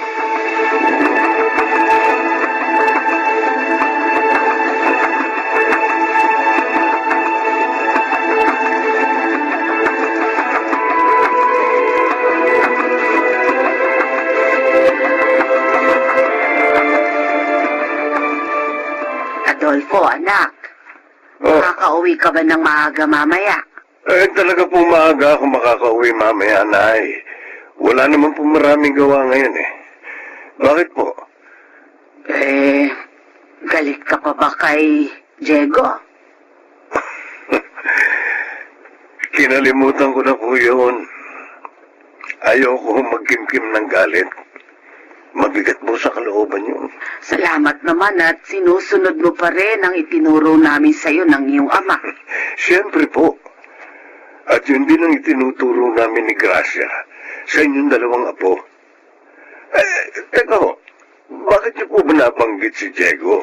Adolfo, anak. Oh, Makakauwi ka ba ng maaga mamaya? talaga po maaga ako makakauwi mamaya, Nay. Wala naman po maraming gawa ngayon eh. Bakit po? Galit ka pa ba kay Diego? Kinalimutan ko na po yun. Ayoko magkimkim ng galit. Mabigat po sa kalooban yun. Salamat naman at sinusunod mo pa rin ang itinuro namin sa'yo ng iyong ama. Siyempre po. At yun din ang itinuturo namin ni Gracia sa inyong dalawang apo. Teka ho, bakit niyo po ba nabanggit si Diego?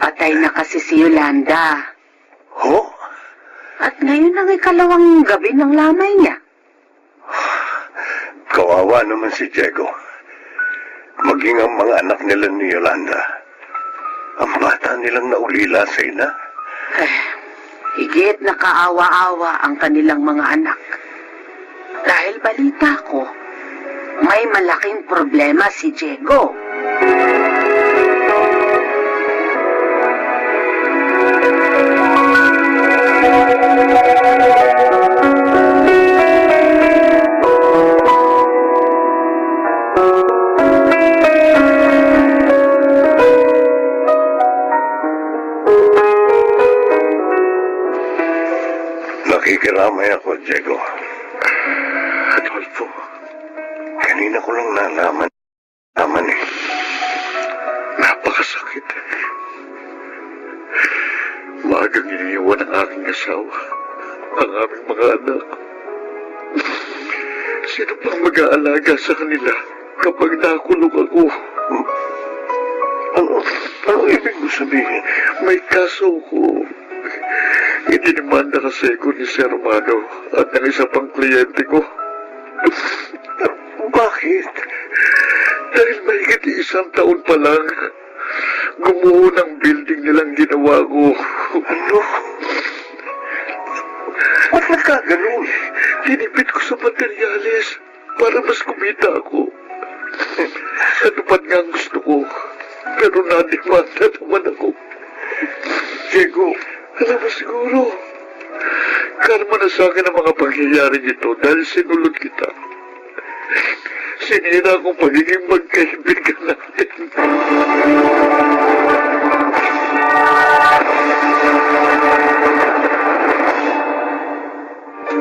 Patay na kasi si Yolanda. Ho? At ngayon ang 2 gabi ng lamay niya. Kawawa naman si Diego. Maging ang mga anak nila ni Yolanda. Ang bata nilang naulila sa ina. Higit na kaawa-awa ang kanilang mga anak. Dahil balita ko, may malaking problema si Diego. Nakikiramay ako, Diego. Adolfo, Kanina ko lang nalaman. Naman eh. napaka talagang iniwan ang aking asawa, ang aming mga anak. Sino pang mag-aalaga sa kanila kapag nakulong ako? Ano ibig mo sabihin? May kaso ko. Idinimanda kasi ko ni Sir Romano at ng isa pang kliyente ko. Bakit? Dahil mahigit 1 taon pa lang, gumuho ng building nilang ginawa ko. Ano? Ba't nagkaganon? Tinipid ko sa materyales para mas kumita ako. Natupad nga ang gusto ko, pero nadimanda naman ako. Diego, alam mo siguro, karma na sa akin ang mga pangyayari nito dahil sinulot kita. Sinira akong pagiging magkaibigan natin.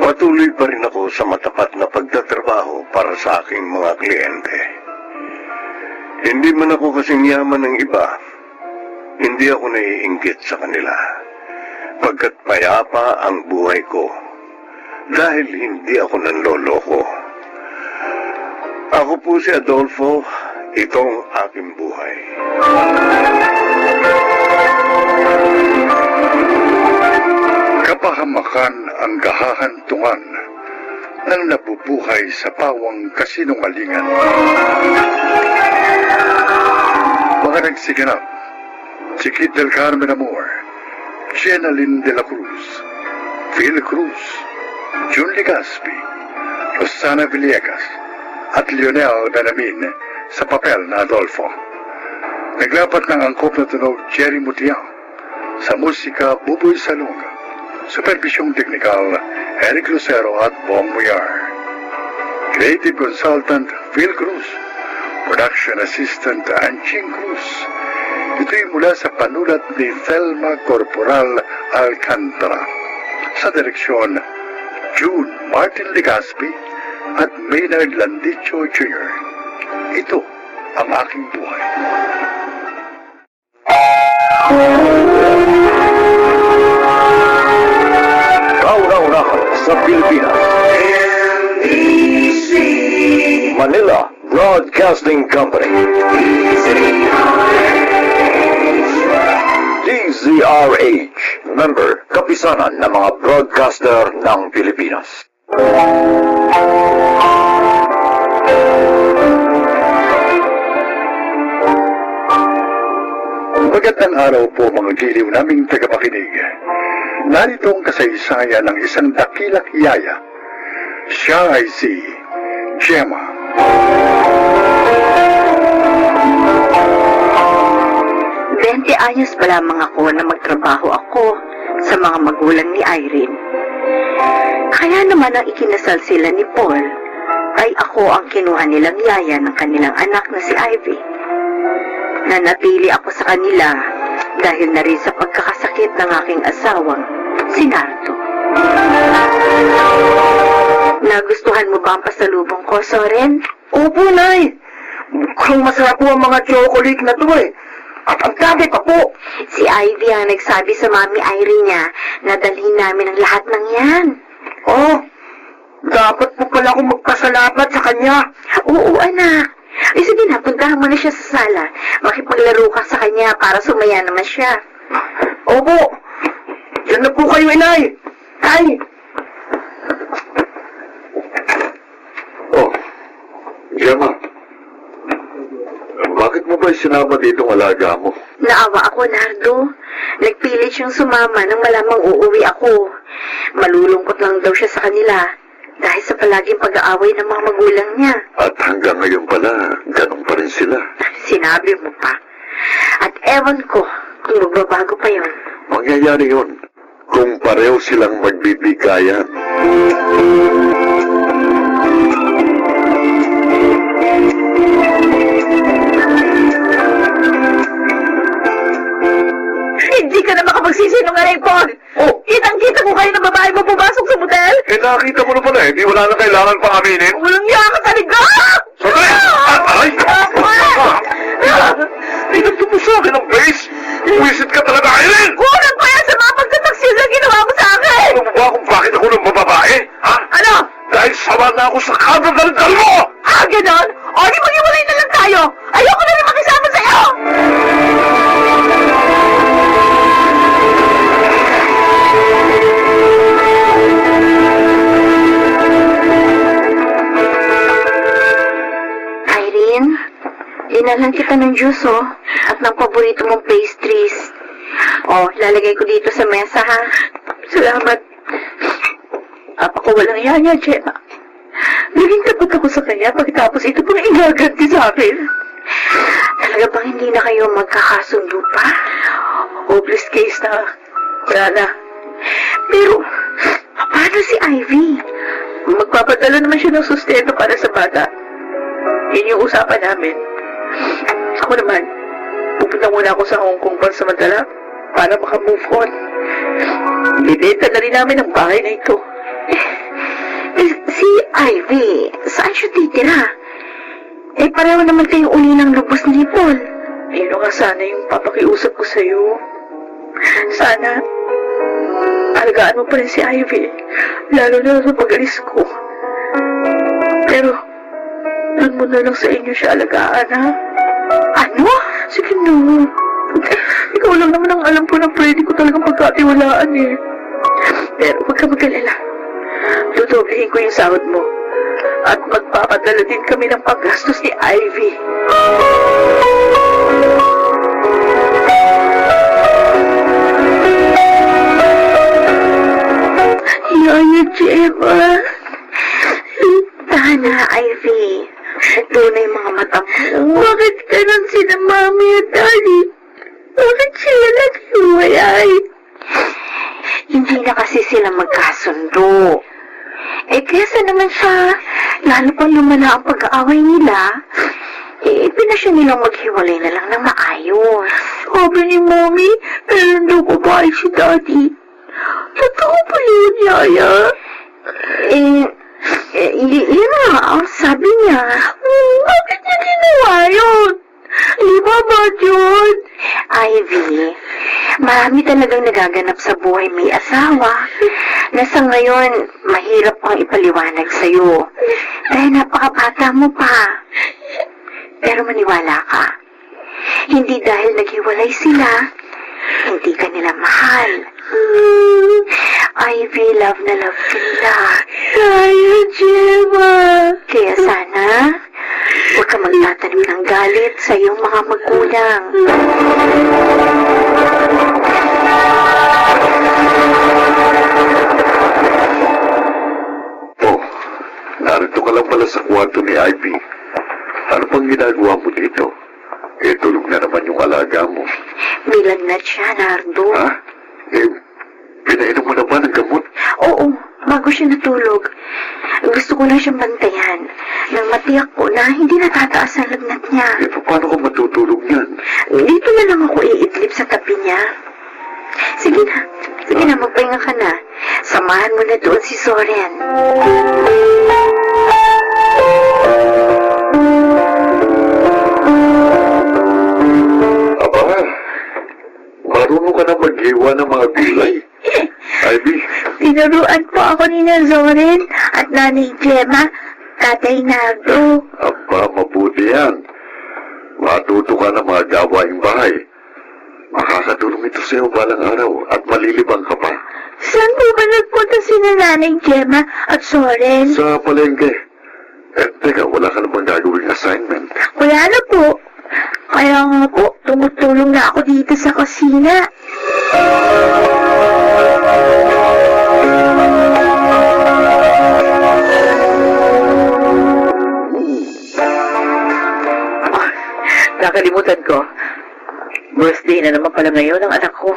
Patuloy pa rin ako sa matapat na pagtatrabaho para sa aking mga kliyente. Hindi man ako kasing yaman ng iba, hindi ako naiinggit sa kanila. Pagkat payapa ang buhay ko, dahil hindi ako nanloloko. Ako po si Adolfo, itong aking buhay. Kapahamakan ang kahahantungan ng nabubuhay sa pawang kasinungalingan. Mga nagsiganap, si Kit del Carmen Amor, Jenaline de la Cruz, Phil Cruz, Jun Legaspi, Rosana Villegas, at Lionel Benamin sa papel na Adolfo. Naglapat ng angkop na tunog Jerry Mutiang, sa musika Buboy Salonga, supervisyong teknikal Eric Lucero at Bong Muyar. Creative Consultant Phil Cruz, Production Assistant Anching Cruz. Ito'y mula sa panulat ni Thelma Corporal Alcantara. Sa direksyon, June Martin Legaspi at Maynard Landicho Jr. Ito ang aking buhay. Kauna-unahan sa Pilipinas. NBC Manila Broadcasting Company. DZRH. Member, kapisanan ng mga broadcaster ng Pilipinas. Magandang araw po mga giliw naming tagapakinig. Narito ang kasaysayan ng isang dakilang yaya. Siya ay si Gemma. Anyos pa lamang ako na magtrabaho ako sa mga magulang ni Irene. Kaya naman ang ikinasal sila ni Paul ay ako ang kinuha nilang yaya ng kanilang anak na si Ivy. Nanatili ako sa kanila dahil na rin sa pagkakasakit ng aking asawang si Nardo. Nagustuhan mo ba ang pasalubong ko, Soren? Opo, Nay. Mukhang masarap po ang mga chocolate na to eh. At ang dami pa po. Si Ivy ang nagsabi sa Mami Irene niya na dalhin namin ang lahat ng yan. Oh, dapat po pala akong magpasalamat sa kanya. Oo, anak. Ay, sige na, puntahan mo na siya sa sala. Makipaglaro ka sa kanya para sumaya naman siya. Opo. Diyan na po kayo, Inay. Ay! Oh, Gemma. Bakit mo ba sinama dito ang alaga mo? Naawa ako, Nardo. Nagpilit siyang sumama nang malamang uuwi ako. Malulungkot lang daw siya sa kanila dahil sa palaging pag-aaway ng mga magulang niya. At hanggang ngayon pala, ganun pa rin sila. Sinabi mo pa. At ewan ko kung magbabago pa yon. Mangyayari yun kung pareho silang magbibigayan. Hindi ka na makapagsisinungaling, Paul! Oh! Kitang-kita ko kayo ng babae mo pumasok sa motel! Eh, nakita mo na pala eh. Di wala na kailangan pang aminin. Walang niya ka talaga! Sandali! Ay! Pinagto mo sa akin ang base! Wisit ka talaga, Irene! Kulang pa yan sa mga pagtatak Dinalhan kita ng juice, oh. At ng paborito mong pastries. Oh, lalagay ko dito sa mesa, ha? Salamat. Ko walang iya niya, Gemma. Naging tapat ako sa kanya pagkatapos ito pang igaganti sa akin. Talaga bang hindi na kayo magkakasundo pa? Hopeless case na. Wala na. Pero, paano si Ivy? Magpapadala naman siya ng sustento para sa bata. Yun yung usapan namin. Ako naman, pupunta muna ako sa Hong Kong pansamantala para makamove on. Binenta na rin namin ang bahay na ito. Si Ivy, saan siya titira? Eh, pareho naman kayong uli ng lubos ni Paul. Ayun nga sana yung papakiusap ko sa'yo. Sana, alagaan mo pa rin si Ivy. Lalo na sa pag-alis ko. Pero, doon mo na lang sa inyo siya alagaan, ha? Ano? Sige na. Ikaw lang naman ang alam ko na pwede ko talagang pagkatiwalaan eh. Pero huwag ka mag-alala. Dudoblehin ko yung sahod mo. At magpapadala din kami ng paggastos ni Ivy. Yaya, Gemma. Tana, Ivy. Tunay mga mata mo. Bakit ganun sila Mami at Daddy? Bakit sila naghiwalay? Hindi na kasi sila magkasundo. Eh, kesa naman siya, lalo pang lumala ang pag-aaway nila, eh, pinasya nilang maghiwalay na lang ng maayos. Sabi ni Mommy, meron daw babae si Daddy. Totoo ba yun, Yaya? Yun nga, ang sabi niya. Bakit niya ginawa yun? Iba ba yun? Ivy, marami talagang nagaganap sa buhay may asawa na sa ngayon mahirap pang ipaliwanag sa'yo. Dahil napakabata mo pa. Pero maniwala ka, hindi dahil naghiwalay sila, hindi ka nila mahal. Ivy, love na love ka nila. Yaya, Gemma. Kaya sana, huwag ka magtatanim ng galit sa iyong mga magulang. Oh, narito ka lang pala sa kwarto ni Ivy. Ano pang ginagawa mo dito? Eh, tulog na naman yung alaga mo. Nilagnat siya, Nardo. Ha? Eh, pinainom mo na ba ng gamot? Oo, bago siya natulog. Gusto ko lang siyang bantayan nang matiyak ko na hindi natataas ang lagnat niya. Eh, paano ka matutulog niyan? Dito na lang ako iidlip sa tabi niya. Sige na, magpahinga ka na. Samahan mo na doon si Soren. Aba, marunong ka na maghiwa ng mga gulay. Ivy, Tinuruan po ako ni Soren at Nanay Gemma, Tatay Nardo. aba, mabuti yan. Matuto ka ng mga gawaing bahay. Makakatulong ito sa'yo balang araw at malilibang ka pa. Saan po ba nagpunta si Nanay Gemma at Soren? Sa palengke. Eh, teka, wala ka namang gagawing assignment. Wala na po. Kaya nga po, tumutulong na ako dito sa kusina. Nakalimutan ko. Birthday na naman pala ngayon ng anak ko.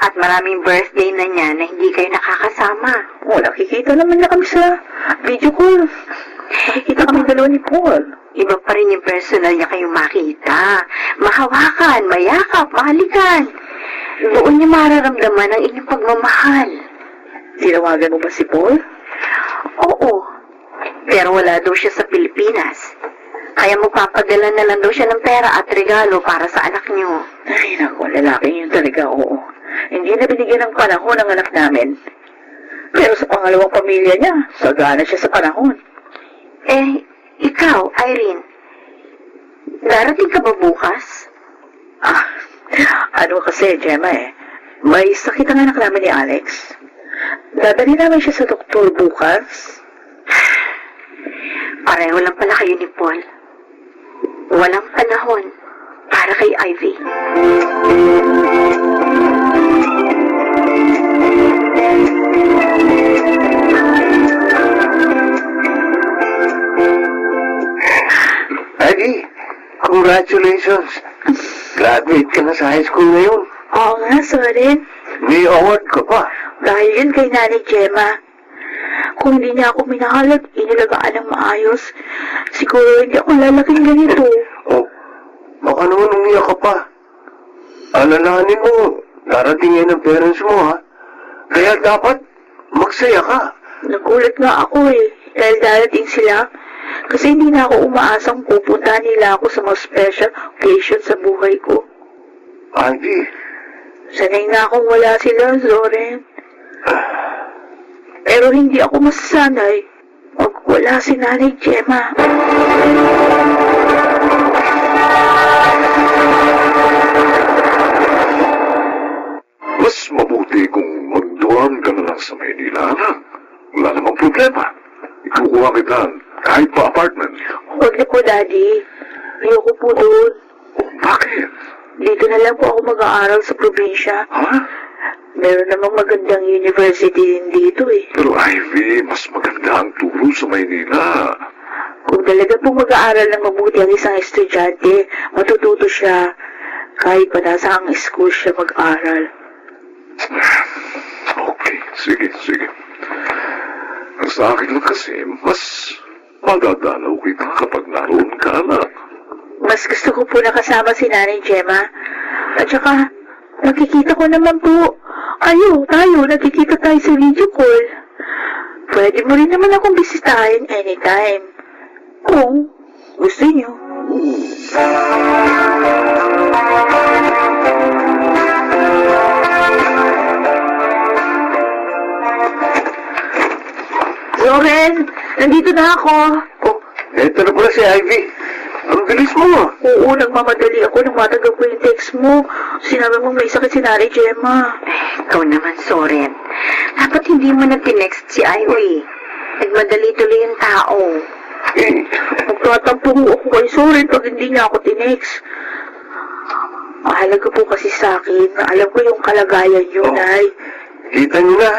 At maraming birthday na niya na hindi kayo nakakasama. Oh, nakikita naman na kami sa video call. Nakikita kami dalawa ni Paul. Iba pa rin yung personal niya kayong makita. Mahawakan, mayakap, mahalikan. Doon niya mararamdaman ang inyong pagmamahal. Tinawagan mo ba si Paul? Oo. Pero wala daw siya sa Pilipinas. Kaya magpapadala na lang daw siya ng pera at regalo para sa anak niyo. Ay, naku, lalaking yun talaga, oo. Hindi na binigyan ng panahon ng anak namin. Pero sa pangalawang pamilya niya, sagana siya sa panahon. Eh, ikaw, Irene, darating ka ba bukas? Ano kasi, Gemma may sakit ang anak namin ni Alex. Dadali namin siya sa doktor bukas. Pareho lang pala kayo ni Paul. Walang panahon para kay Ivy. Ivy, congratulations. Graduate ka na sa high school ngayon. Oo nga, Soren. May award ka pa. Dahil yun kay Nanay Gemma. Kung hindi niya ako minahal at inilagaan ng maayos, siguro hindi ako lalaking ganito. Oh, baka naman umiyak ka pa. Alalahanin mo, darating yan ang parents mo, ha? Kaya dapat magsaya ka. Nagulat nga ako dahil darating sila. Kasi hindi na ako umaasang pupunta nila ako sa mga special occasion sa buhay ko. Ivy, Sanay na akong wala sila, Zoren. Pero hindi ako masasanay pag wala si Nanay Gemma. Mas mabuti kung mag-dorm ka na lang sa Maynila, anak. Wala namang problema. Ikukuha kita kahit pa apartment. Huwag na po, Daddy. Ayoko po doon. Oh, bakit? Dito na lang po ako mag-aaral sa probinsya. Ha? Meron namang magandang university din dito Pero Ivy, mas maganda ang turo sa Maynila. Kung talaga po mag-aaral ng mabuti ang isang estudyante, matututo siya kahit pa nasa ang school siya mag-aral. Okay, sige. Ang sa akin lang kasi, mas madadalaw kita kapag naroon ka, anak. Mas gusto ko po nakasama si Nanay Gemma. At saka, nakikita ko naman po. Tayo, nakikita tayo sa video call. Pwede mo rin naman akong bisitahin anytime. Kung gusto niyo. Zoren, nandito na ako. oh, eto na pala si Ivy. Ang bilis mo. Oo, nagmamadali ako nang matanggap ko yung text mo. Sinabi mo may sakit si Nanay Gemma. Ikaw naman, Soren. Dapat hindi mo na tinext si Ivy. Nagmadali tuloy yung tao. Magtatampo ako kay Soren pag hindi niya ako tinext. Mahalaga po kasi sa akin na alam ko yung kalagayan niyo, Oh. Nay. Kita niyo na.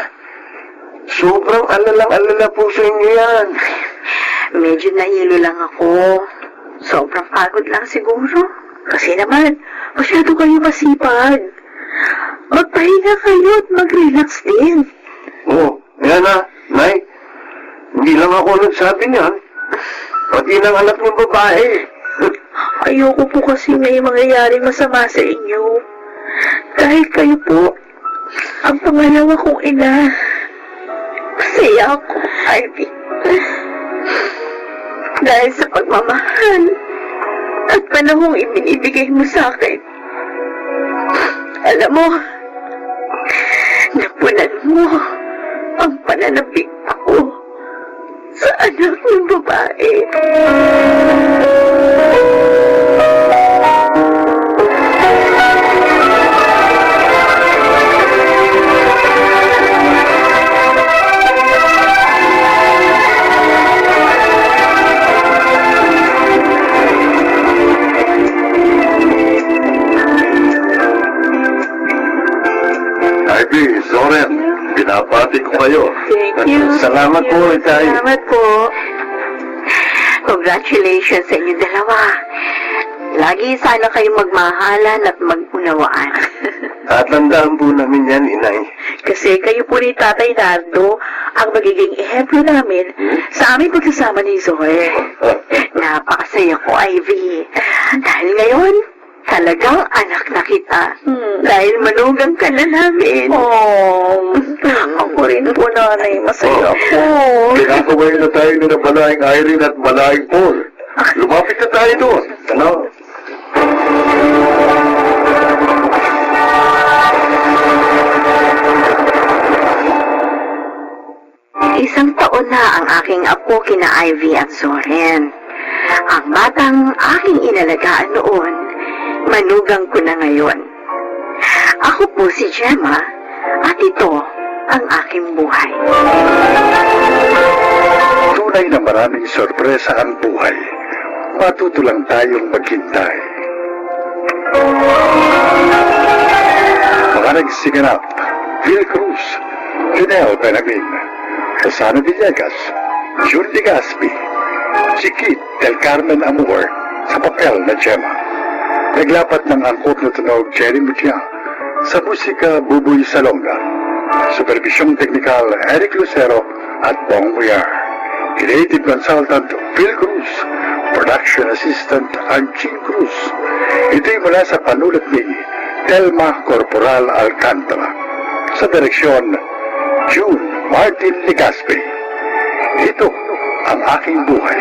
Sobrang alalang-alala po sa inyo yan. Medyo nahilo lang ako. Sobrang pagod lang siguro. Kasi naman, masyado kayo masipag. Magpahinga kayo at mag-relax din. Oh, yan na, Nay. Hindi lang ako nagsabi niyan. Pati ng anak ng babae. Ayoko po kasi may mangyayaring masama sa inyo. Dahil kayo po, ang pangalawa kong ina. Masaya ako, Ivy. Dahil sa pagmamahal at panahong ibinibigay mo sa akin. Alam mo, napunan mo ang pananabik ako sa anak ng babae. Ivy, Zoren, binabati ko kayo. Thank you. Salamat po, Itay. Salamat po. Congratulations sa inyo dalawa. Lagi sana kayong magmahalan at mag-unawaan. Tatandaan po namin yan, Inay. Kasi kayo po ni Tatay Nardo ang magiging ehemplo namin sa aming pagsasama ni Zoe. Napakasaya ko, Ivy. Dahil ngayon, talagang anak na kita. Dahil manugang ka na namin. Oh, ako rin po, Nanay. Masaya ako. Kinakaway na tayo na Malaing Irene at Malaing Paul. Lumapit na tayo doon. Ano? Isang taon na ang aking apo kina Ivy at Zoren. Ang batang aking inalagaan noon, manugang ko na ngayon. Ako po si Gemma at ito ang aking buhay. Tunay na maraming sorpresa ang buhay. matuto lang tayong maghintay. Mga nagsiganap, Phil Cruz, Janelle Benamin, Rosana Villegas, June Legaspi, Chiquit del Carmen Amor sa papel na Gemma. Naglapat ng angkop na tunog Jerry Mutia sa musika Buboy Salonga. Supervisyong teknikal Eric Lucero at Bong Muyar. Creative consultant Phil Cruz. Production assistant Archie Cruz. Ito'y mula sa panulat ni Telma Corporal Alcantara. Sa direksyon June Martin Legaspi. Ito ang aking buhay.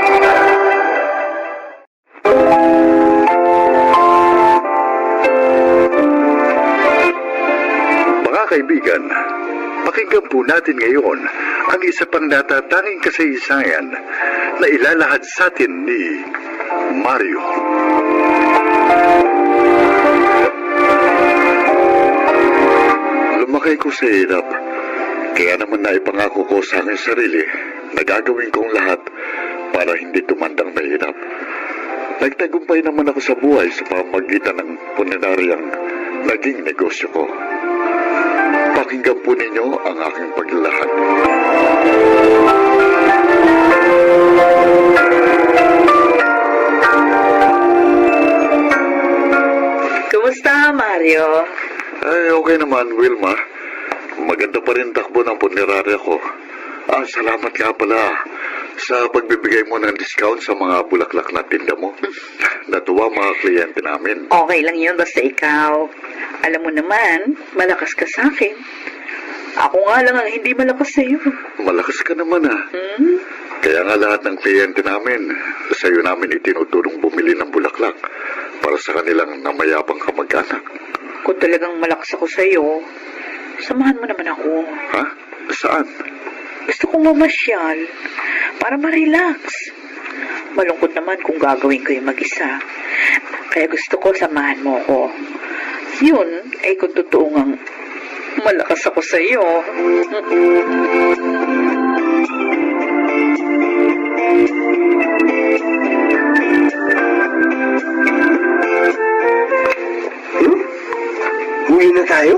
Mga kaibigan, pakinggan po natin ngayon ang isa pang natatanging kasaysayan na ilalahad sa atin ni Mario. Lumakay ko sa hirap, kaya naman naipangako ko sa aking sarili na gagawin kong lahat para hindi tumandang mahirap. Nagtagumpay naman ako sa buhay sa pamamagitan ng puneraryang naging negosyo ko. Pakinggan po ninyo ang aking paglalahad. Kumusta, Mario? Ay, okay naman, Wilma. Maganda pa rin takbo ng punerarya ko. Salamat nga pala sa pagbibigay mo ng discount sa mga bulaklak na tinda mo. Natuwa mga kliyente namin. Okay lang yun, basta ikaw. Alam mo naman, malakas ka sa akin. Ako nga lang ang hindi malakas sa'yo. Malakas ka naman Hmm? Kaya nga lahat ng kliyente namin, sa'yo namin itinuturong bumili ng bulaklak para sa kanilang namayapang kamag-anak. Kung talagang malakas ako sa'yo, samahan mo naman ako. Ha? Saan? Gusto kong mamasyal para ma-relax. Malungkot naman kung gagawin ko yung mag-isa. Kaya gusto ko samahan mo ako. Yun ay kung totoo ngang malakas ako sa iyo. Uwi na tayo?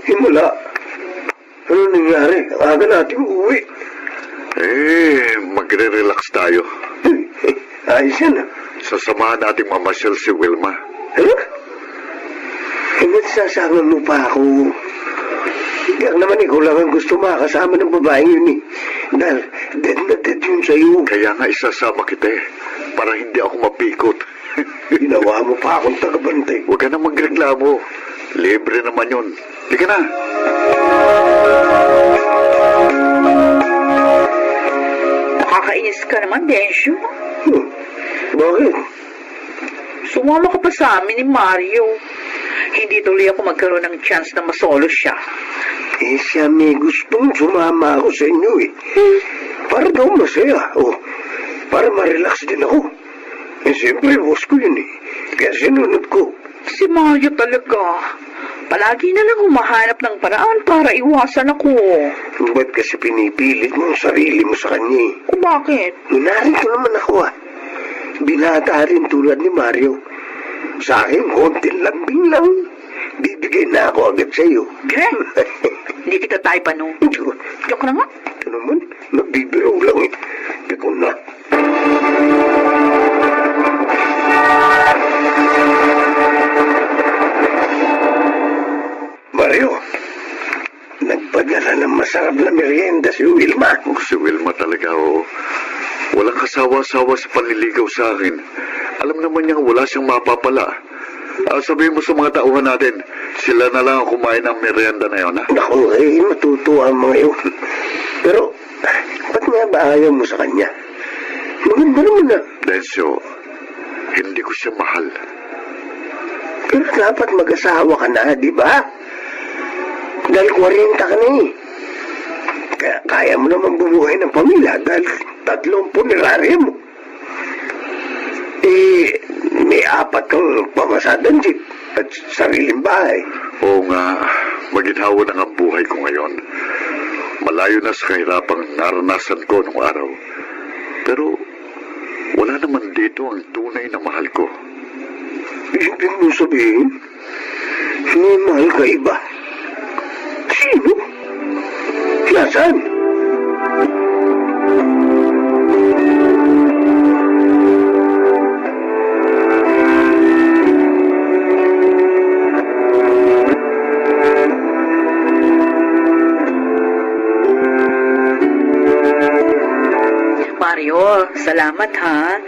Himula. Ano nangyari? Aga natin uwi. Magre-relax tayo. Ayos yan ah. Sasamahan natin mamasyal si Wilma. Ano? Nagsasangan mo pa ako. Kaya naman ikaw lang ang gusto makasama ng babaeng yun eh. Dahil dead na dead yun sa'yo. Kaya nga isasama kita para hindi ako mapikot. Ginawa mo pa akong tagabantay. Huwag ka na magreklamo. Libre naman yun. Di ka na. Nakakainis ka naman, Densyo. Bakit? Sumama ka pa sa amin ni Mario. Hindi tuloy ako magkaroon ng chance na masolo siya. Siya may gustong sumama ako sa inyo eh. Para daw masaya. Para ma-relax din ako. Siyempre, boss ko yun eh. Kaya sinunod ko. Si Mario talaga. Palagi na lang humahanap ng paraan para iwasan ako. Ba't kasi pinipilit mo ang sarili mo sa kanya eh? O bakit? Minarin ko naman ako ah. Binata rin tulad ni Mario. Sa akin, konting lambing lang. Bibigay na ako agad sa iyo. Greg, hindi kita tayo pa no. Joke na nga. Ito naman, nagbibiro lang eh. Ikaw na. Mario, nagpadala ng masarap na merienda si Wilma. Si Wilma talaga, Walang kasawa-sawa sa panliligaw sa akin. Alam naman niya wala siyang mapapala. Sabihin mo sa mga tauhan natin, sila na lang ang kumain ng merienda na yun, ha? Naku, matutuwa ang mga yun. Pero, ba't nga ba ayaw mo sa kanya? Maganda naman na. Densyo, hindi ko siya mahal. Pero dapat mag-asawa ka na, di ba? Dahil 40 ka na eh. Kaya kaya mo naman bumuhay ng pamilya dahil 3 punerarya mo. May 4 kang pamasadang jeep at sariling bahay. Oo nga, maginhawa na ang buhay ko ngayon. Malayo na sa kahirapang naranasan ko nung araw. Pero, Wala naman dito ang tunay na mahal ko. Ibig mo sabihin, may mahal ka iba? Sino? Nasaan? Mario, salamat ha.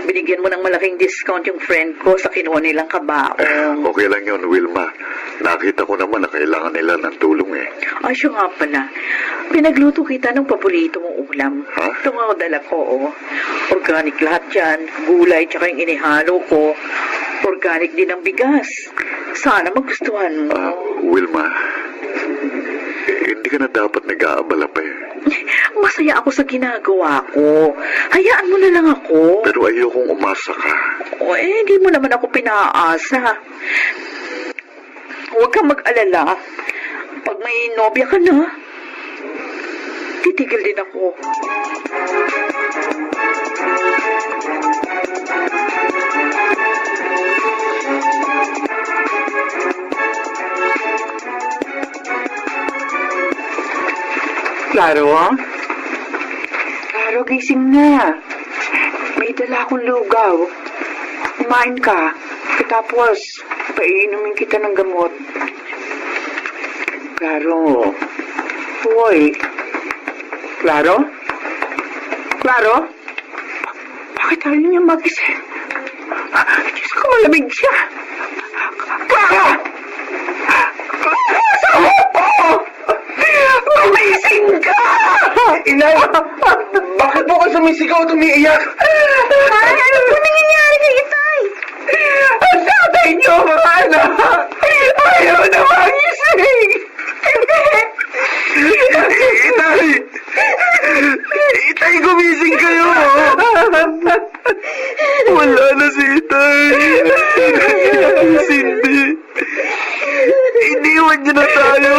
Binigyan mo ng malaking discount yung friend ko sa kinuha nilang kabaong. Okay lang yun, Wilma. Nakita ko naman na kailangan nila ng tulong eh. Ay, siya nga pala. Pinagluto kita ng paborito mong ulam. Ha? Ito nga dala ko, oh. Organic lahat yan. Gulay, tsaka yung inihalo ko. Organic din ang bigas. Sana magustuhan mo. Wilma, hindi ka na dapat nag-aabala pa eh. Masaya ako sa ginagawa ko. Hayaan mo na lang ako. Pero ayokong umasa ka. O hindi mo naman ako pinaasa. Huwag kang mag-alala. Pag may nobya ka na, titigil din ako. Klaro, ha? Klaro, gising na. May dala akong lugaw. Kumain ka. Tapos, paiinumin kita ng gamot. Klaro. Hoy. Klaro? Klaro? Bakit ayaw niya magising? Diyos ko, malamig siya. Clara! Asawa ko! Gumising ka! Inay! Bakit po ka sumisigaw at umiiyak? Ano po nangyayari kay Itay? Ang tatay niyo, mga anak! Ayaw na magising! Itay! Itay, gumising kayo! Wala na si Itay! Cindy! Iniwan niyo na tayo!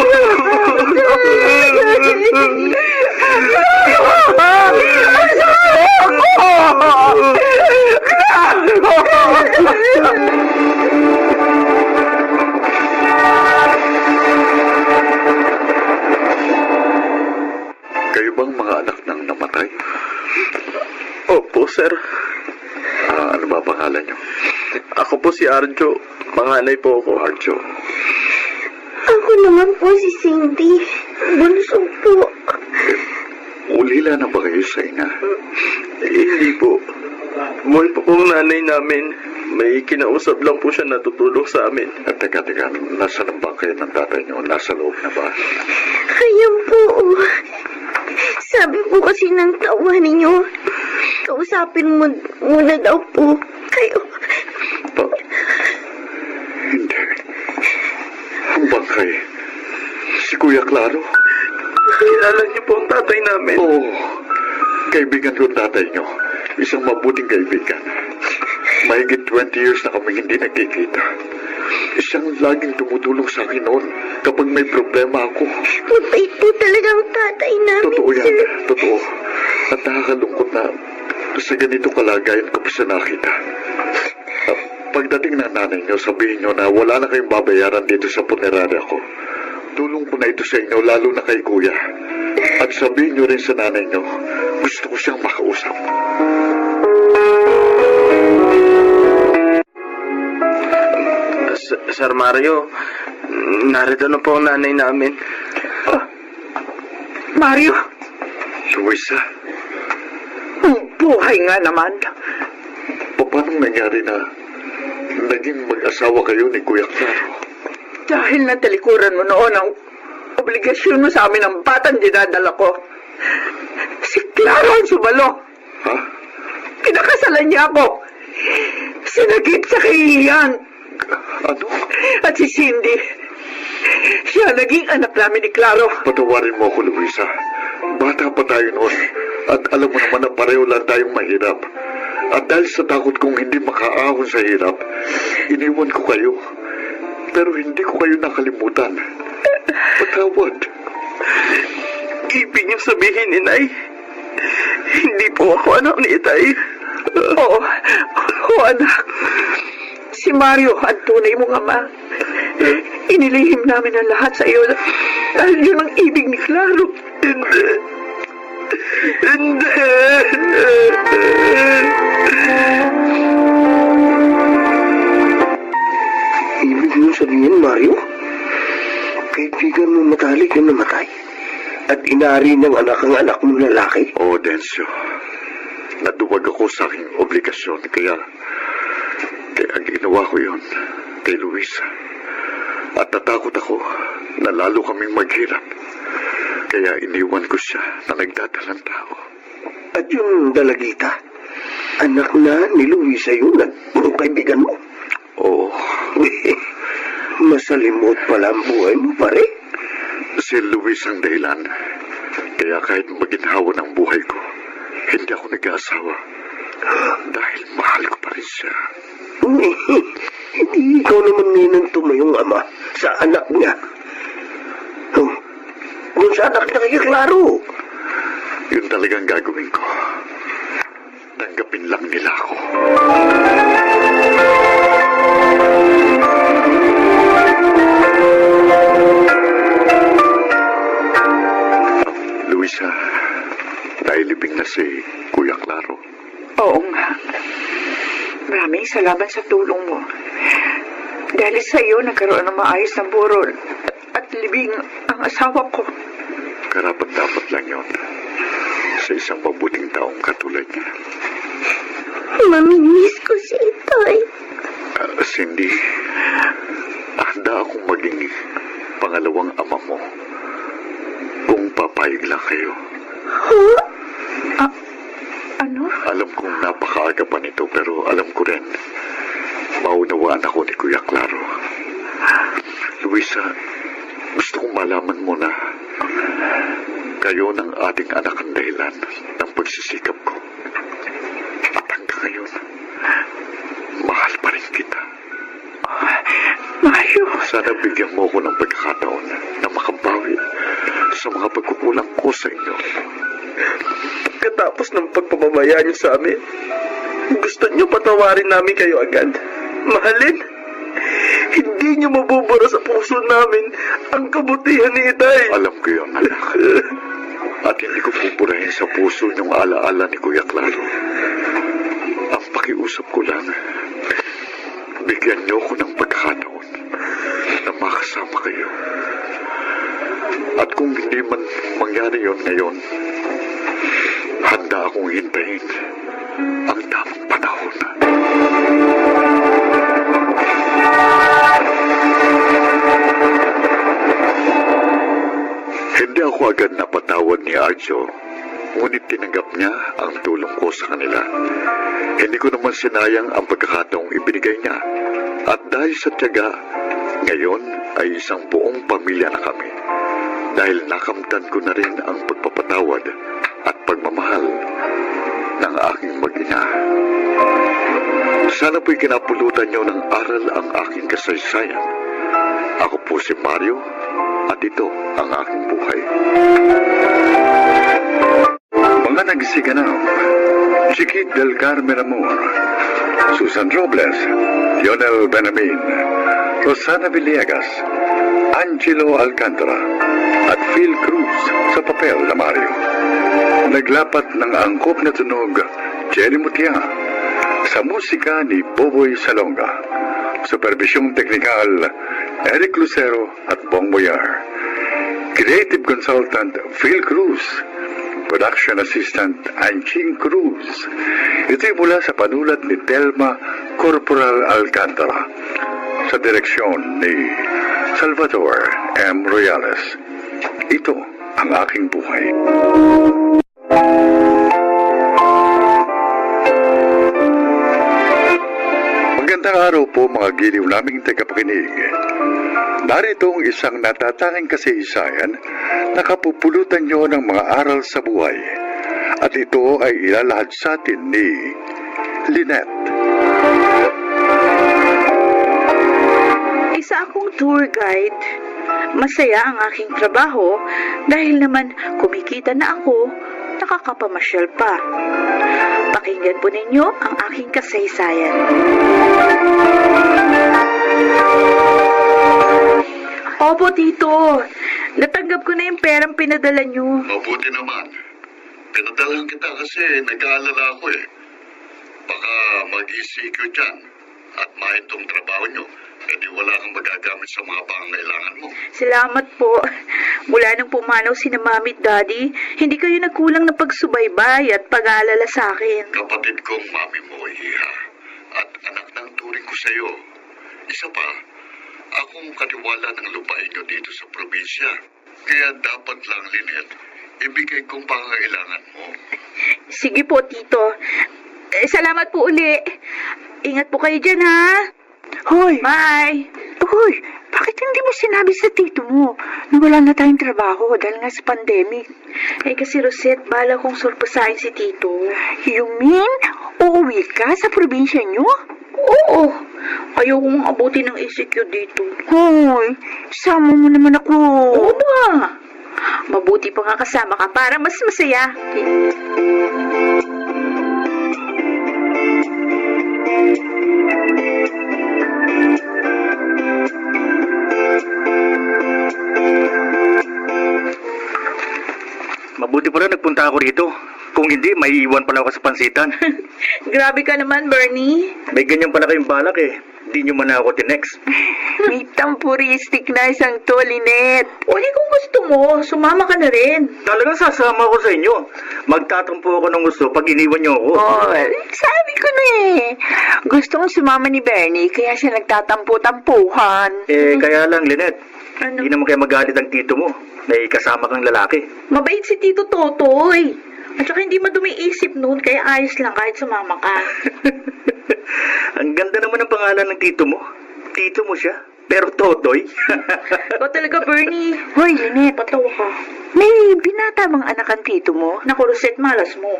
Kayo bang mga anak ng namatay? Opo, sir. Ano ba pangalan niyo? Ako po si Arjo. Panganay po ako. Arjo. Ako naman po si Cindy. Bunso po. Ulila na ba kayo sa ina? Hindi po. Mahal po pong nanay namin. May kinausap lang po siya na tutulong sa amin. Teka, nasa na ba kayo ng tatay niyo? Nasa loob na ba? Ayan po. Sabi po kasi ng tauhan ninyo, kausapin mo muna daw po kayo. Hindi. Ang bangkay. Si Kuya Claro? Kilala niyo po ang tatay namin. Oo. Kaibigan ko ang tatay niyo. Isang mabuting kaibigan. Mahigit 20 years na kami hindi nagkikita. Siyang laging tumutulong sa akin noon kapag may problema ako. Mabait po talaga ang tatay namin, Totoo yan. sir. Totoo. At nakakalungkot na sa ganito kalagayan ko pa siya nakita. Pagdating ng nanay niyo, sabihin niyo na wala na kayong babayaran dito sa punerarya ko. Tulong ko na ito sa inyo, lalo na kay Kuya. At sabihin niyo rin sa nanay niyo, gusto ko siyang makausap. Sir Mario, narito na po ang nanay namin. Mario, Luisa, buhay nga naman. paano nangyari na naging mag-asawa kayo ni Kuya Claro? Dahil natalikuran mo noon ang obligasyon mo sa amin ng batang dinadala ko. Si Claro ang sumalo. Ha? Pinakasalan niya ako. Sinagip sa kahihiyan. Ano? At si Cindy, siya naging anak namin ni Claro. Patawarin mo ako, Luisa. Bata pa tayo noon. At alam mo naman na pareho lang tayong mahirap. At dahil sa takot kong hindi makaahon sa hirap, iniwan ko kayo. Pero hindi ko kayo nakalimutan. Patawad. Ibig niyo sabihin, Inay, hindi po ako anak ni Itay. Oo, anak. Si Mario ang tunay mong ama. Inilihim namin ang lahat sa iyo dahil yun ang ibig ni Claro. Hindi. Ibig mo sabihin, Mario? Kaibigan mo matalik yung namatay? At inari ng anak ang anak mo lalaki? Oo, Densyo. Naduwag ako sa aking obligasyon, kaya ginawa ko yon kay Luisa. At natakot ako na lalo kaming maghirap. Kaya iniwan ko siya na nagdadalang tao. At yung dalagita, anak na ni Luisa yun at puro kaibigan mo? Oo, Masalimot pala ang buhay mo, pare. si Luis ang dahilan. Kaya kahit maginhawa ng buhay ko, hindi ako nag-aasawa. Dahil mahal ko pa rin siya. Hindi ikaw naman ninang tumayong ama sa anak niya. Kung sa anak niya kay Claro. Yun talagang gagawin ko. Tanggapin lang nila ako. Luisa, nailibing na si Kuya Claro. Oo nga. Maraming salamat sa tulong mo. Dahil sa iyo, nagkaroon ng maayos na burol at libing ang asawa ko. Karapat-dapat lang yun sa isang mabuting taong katulad niya. Mamimiss ko si Itoy. Cindy, handa akong maging pangalawang ama mo kung papayag lang kayo. Ano? Alam kong napakaaga pa nito pero alam ko rin maunawaan ako ni Kuya Claro. Luisa, gusto kong malaman mo na kayo ng ating anak ang dahilan ng pagsisikap ko. At hanggang ngayon, mahal pa rin kita. Mario. Sana bigyan mo ko ng pagkakataon na makabawi sa mga pagkukulang ko sa inyo. Katapos ng pagpapabaya niyo sa amin, gusto niyo patawarin namin kayo agad. Mahalin, hindi niyo mabubura sa puso namin ang kabutihan ni Itay. Alam ko yun, anak. At hindi ko pupurahin sa puso yung alaala ni Kuya Claro. Ang pakiusap ko lang, bigyan niyo ko ng pagkakataon na makasama kayo. At kung hindi man mangyari yon ngayon, handa akong hintayin ang tamang panahon. Hindi ako agad napatawad ni Arjo, ngunit tinanggap niya ang tulong ko sa kanila. Hindi ko naman sinayang ang pagkakataong ibinigay niya. At dahil sa tiyaga, ngayon ay isang buong pamilya na kami. Dahil nakamtan ko na rin ang pagpapatawad at pagmamahal ng aking mag-ina. Sana po'y kinapulutan niyo ng aral ang aking kasaysayan. Ako po si Mario at ito ang aking buhay. Mga nagsiganap, Chiquit del Carmen Amor, Susan Robles, Lionel Benamin, Rosana Villegas, Angelo Alcantara, at Phil Cruz sa papel na Mario. Naglapat ng angkop na tunog, Jerry Mutia, sa musika ni Boboy Salonga. Supervisyong teknikal, Eric Lucero at Bong Boyar. Creative Consultant, Phil Cruz. Production Assistant, Anching Cruz. Ito'y mula sa panulat ni Telma Corporal Alcantara. Sa direksyon ni Salvador M. Royales. Ito ang aking buhay. Magandang araw po mga giliw naming tagapakinig. Narito ang isang natatanging kasaysayan na kapupulutan nyo ng mga aral sa buhay. At ito ay ilalahad sa atin ni Lynette. Isa akong tour guide. Masaya ang aking trabaho dahil naman kumikita na ako, nakakapamasyal pa. Pakinggan po ninyo ang aking kasaysayan. Opo, Tito. Natanggap ko na yung perang pinadala nyo. Mabuti naman. Pinadalhan kita kasi nag-aalala ako eh. Baka mag-ECQ dyan at mahintong trabaho nyo. Pwede wala kang magagamit sa mga pangangailangan mo. Salamat po. Mula nang pumanaw si na Mami at Daddy, hindi kayo nagkulang ng pagsubaybay at pag-aalala sa akin. Kapatid kong mami mo, Iha. At anak ng turing ko sa'yo. Isa pa, akong katiwala ng lupain nyo dito sa probinsya. Kaya dapat lang, Lynette, ibigay kong pangangailangan mo. Sige po, Tito. Salamat po uli. Ingat po kayo dyan, ha? Hoy! Bye! Hoy! Bakit hindi mo sinabi sa tito mo na wala na tayong trabaho dahil nga sa pandemic? Eh kasi Rosette, bala kong surpasahin si Tito. You mean, uuwi ka sa probinsya nyo? Oo. Ayaw kong abutin ng ECQ dito. Hoy! Sama mo naman ako. Oo ba? Mabuti pa nga kasama ka para mas masaya. Mabuti pa rin nagpunta ako rito. Kung hindi, may iwan pala ako sa pansitan. Grabe ka naman, Bernie. May ganyan pala kayong balak eh. Di nyo man ako tinext. May tampuristic na isang to, Lynette. O di kung gusto mo, sumama ka na rin. Talagang sasama ako sa inyo. Magtatampo ako ng gusto pag iniwan nyo ako. Oh, sabi ko na eh. Gustong sumama ni Bernie, kaya siya nagtatampo-tampuhan. Kaya lang, Lynette. Ano? Hindi naman kayo magalit ang tito mo. May kasama kang lalaki. Mabait si Tito Totoy. At saka hindi madumi isip noon, kaya ayos lang kahit sumama ka. Ang ganda naman ng pangalan ng tito mo. Tito mo siya. Pero Totoy. Ikaw talaga, Bernie. Hoy, Lynette, Patawa ka. may binata bang anak ang tito mo? Naku, Rosette, malas mo.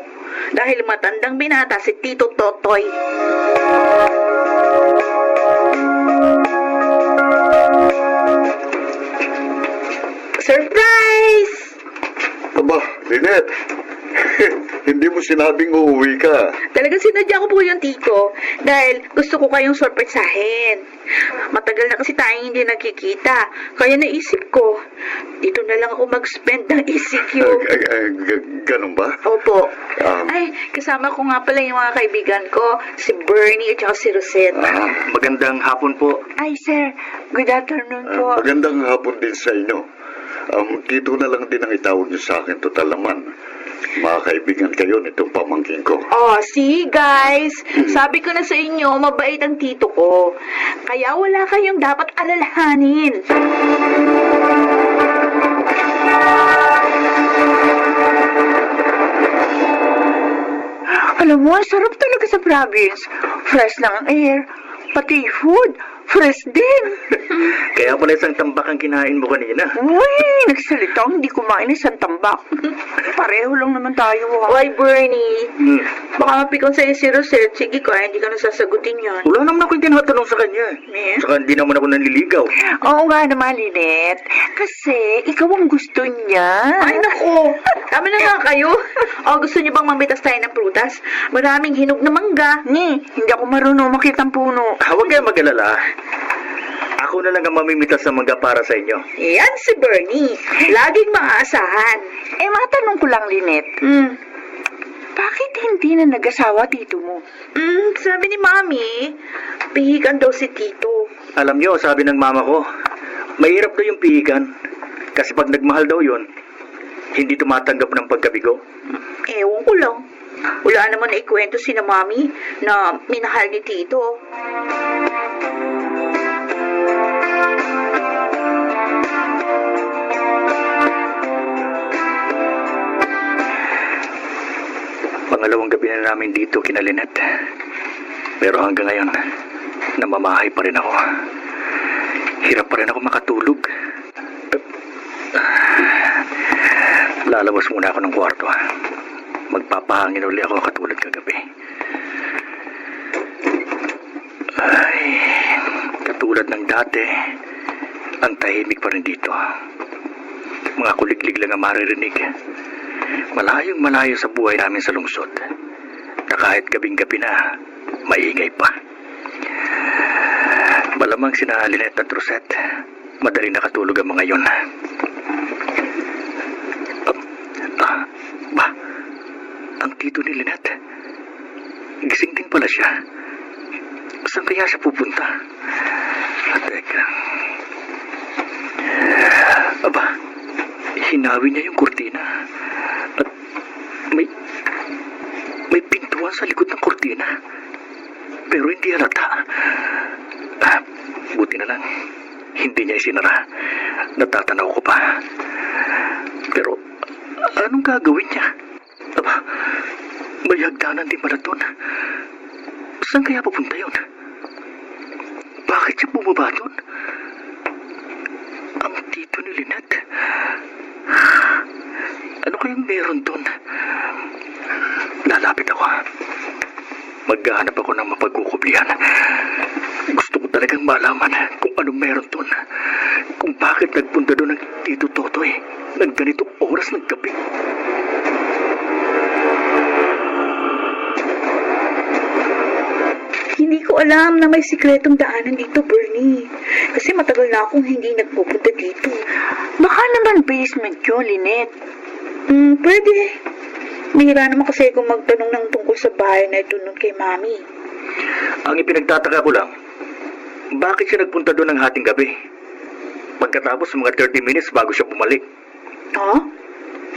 Dahil matandang binata si Tito Totoy. Surprise! Aba, Lynette, hindi mo sinabing uuwi ka. Talagang sinadya ko po yung Tito dahil gusto ko kayong sorpresahin. Matagal na kasi tayong hindi nagkikita. Kaya naisip ko, dito na lang ako mag-spend ng ECQ. Ganun ba? Opo. Um, Ay, kasama ko nga pala yung mga kaibigan ko, si Bernie at saka si Rosette. Magandang hapon po. Ay, sir. Good afternoon po. Magandang hapon din sa inyo. Dito na lang din ang itawag niyo sa akin, total naman. Mga kaibigan kayo nitong pamangkin ko. Oh, see guys, sabi ko na sa inyo, mabait ang tito ko. Kaya wala kayong dapat alalahanin. Alam mo, ang sarap talaga sa province. Fresh lang ang air. Pati food, fresh din. Kaya pala isang tambak ang kinain mo kanina. Uy, nagsalita akong hindi kumain ng isang tambak. Pareho lang naman tayo. Why, Bernie? Hmm. Baka mapikon sa'yo si Rosette. Sige kaya hindi ka nasasagutin yan. Wala naman ako tinatanong sa kanya. Eh? Saka hindi naman ako nanliligaw. Oo nga naman, Lynette. Kasi ikaw ang gusto niya. Ay, nako. Tama na nga kayo. O, gusto niyo bang mamitas tayo ng prutas? Maraming hinog na mangga. Hindi ako marunong makita ang puno. Huwag kayo mag-alala. Ako na lang ang mamimitas ng mangga para sa inyo. Yan si Bernie. Laging maaasahan. Matanong ko lang, Lynette. Bakit hindi na nag-asawa tito mo? Sabi ni Mami, pihikan daw si Tito. Alam nyo, sabi ng mama ko, mahirap daw yung pihikan. Kasi pag nagmahal daw yon, hindi tumatanggap ng pagkabigo. Ewan ko lang. Wala naman na ikwento si na Mami na minahal ni Tito. Pangalawang gabi na namin dito kina Lynette. Pero hanggang ngayon, namamahay pa rin ako. Hirap pa rin ako makatulog. Lalabas muna ako ng kwarto. Magpapahangin uli ako katulad kagabi. Ay, katulad ng dati, ang tahimik pa rin dito. Mga kuliglig lang ang maririnig. Malayong malayo sa buhay namin sa lungsod. kahit gabing-gabi na, maingay pa. Malamang sina Lynette at Rosette, madali nakatulog ang mga yon. Ba, ang tito ni Lynette, gising din pala siya. Saan kaya siya pupunta? Teka. Aba, hinawi niya yung kurtina. At may pintuan sa likod ng kurtina. Pero hindi halata. Buti na lang, hindi niya isinara. Natatanaw ko pa. Pero, anong gagawin niya? Aba, may hagdanan din pala doon. Saan kaya pupunta yun? Bakit siya bumaba doon? Ang tito ni Lynette. Ano kayang meron doon? Lalapit ako. Maghahanap ako ng mapagkukublihan. Gusto ko talagang malaman kung anong meron doon. Kung bakit nagpunta doon ang tito Totoy ng ganitong oras ng gabi. Hindi ko alam na may sikretong daanan dito, Bernie. Kasi matagal na akong hindi nagpupunta dito. Baka naman basement yun, Lynette. Pwede. Mahira naman kasi kung magtanong ng tungkol sa bahay na ito nun kay Mami. Ang ipinagtataka ko lang, bakit siya nagpunta doon ng hating gabi? Pagkatapos mga 30 minutes bago siya bumalik. Ha?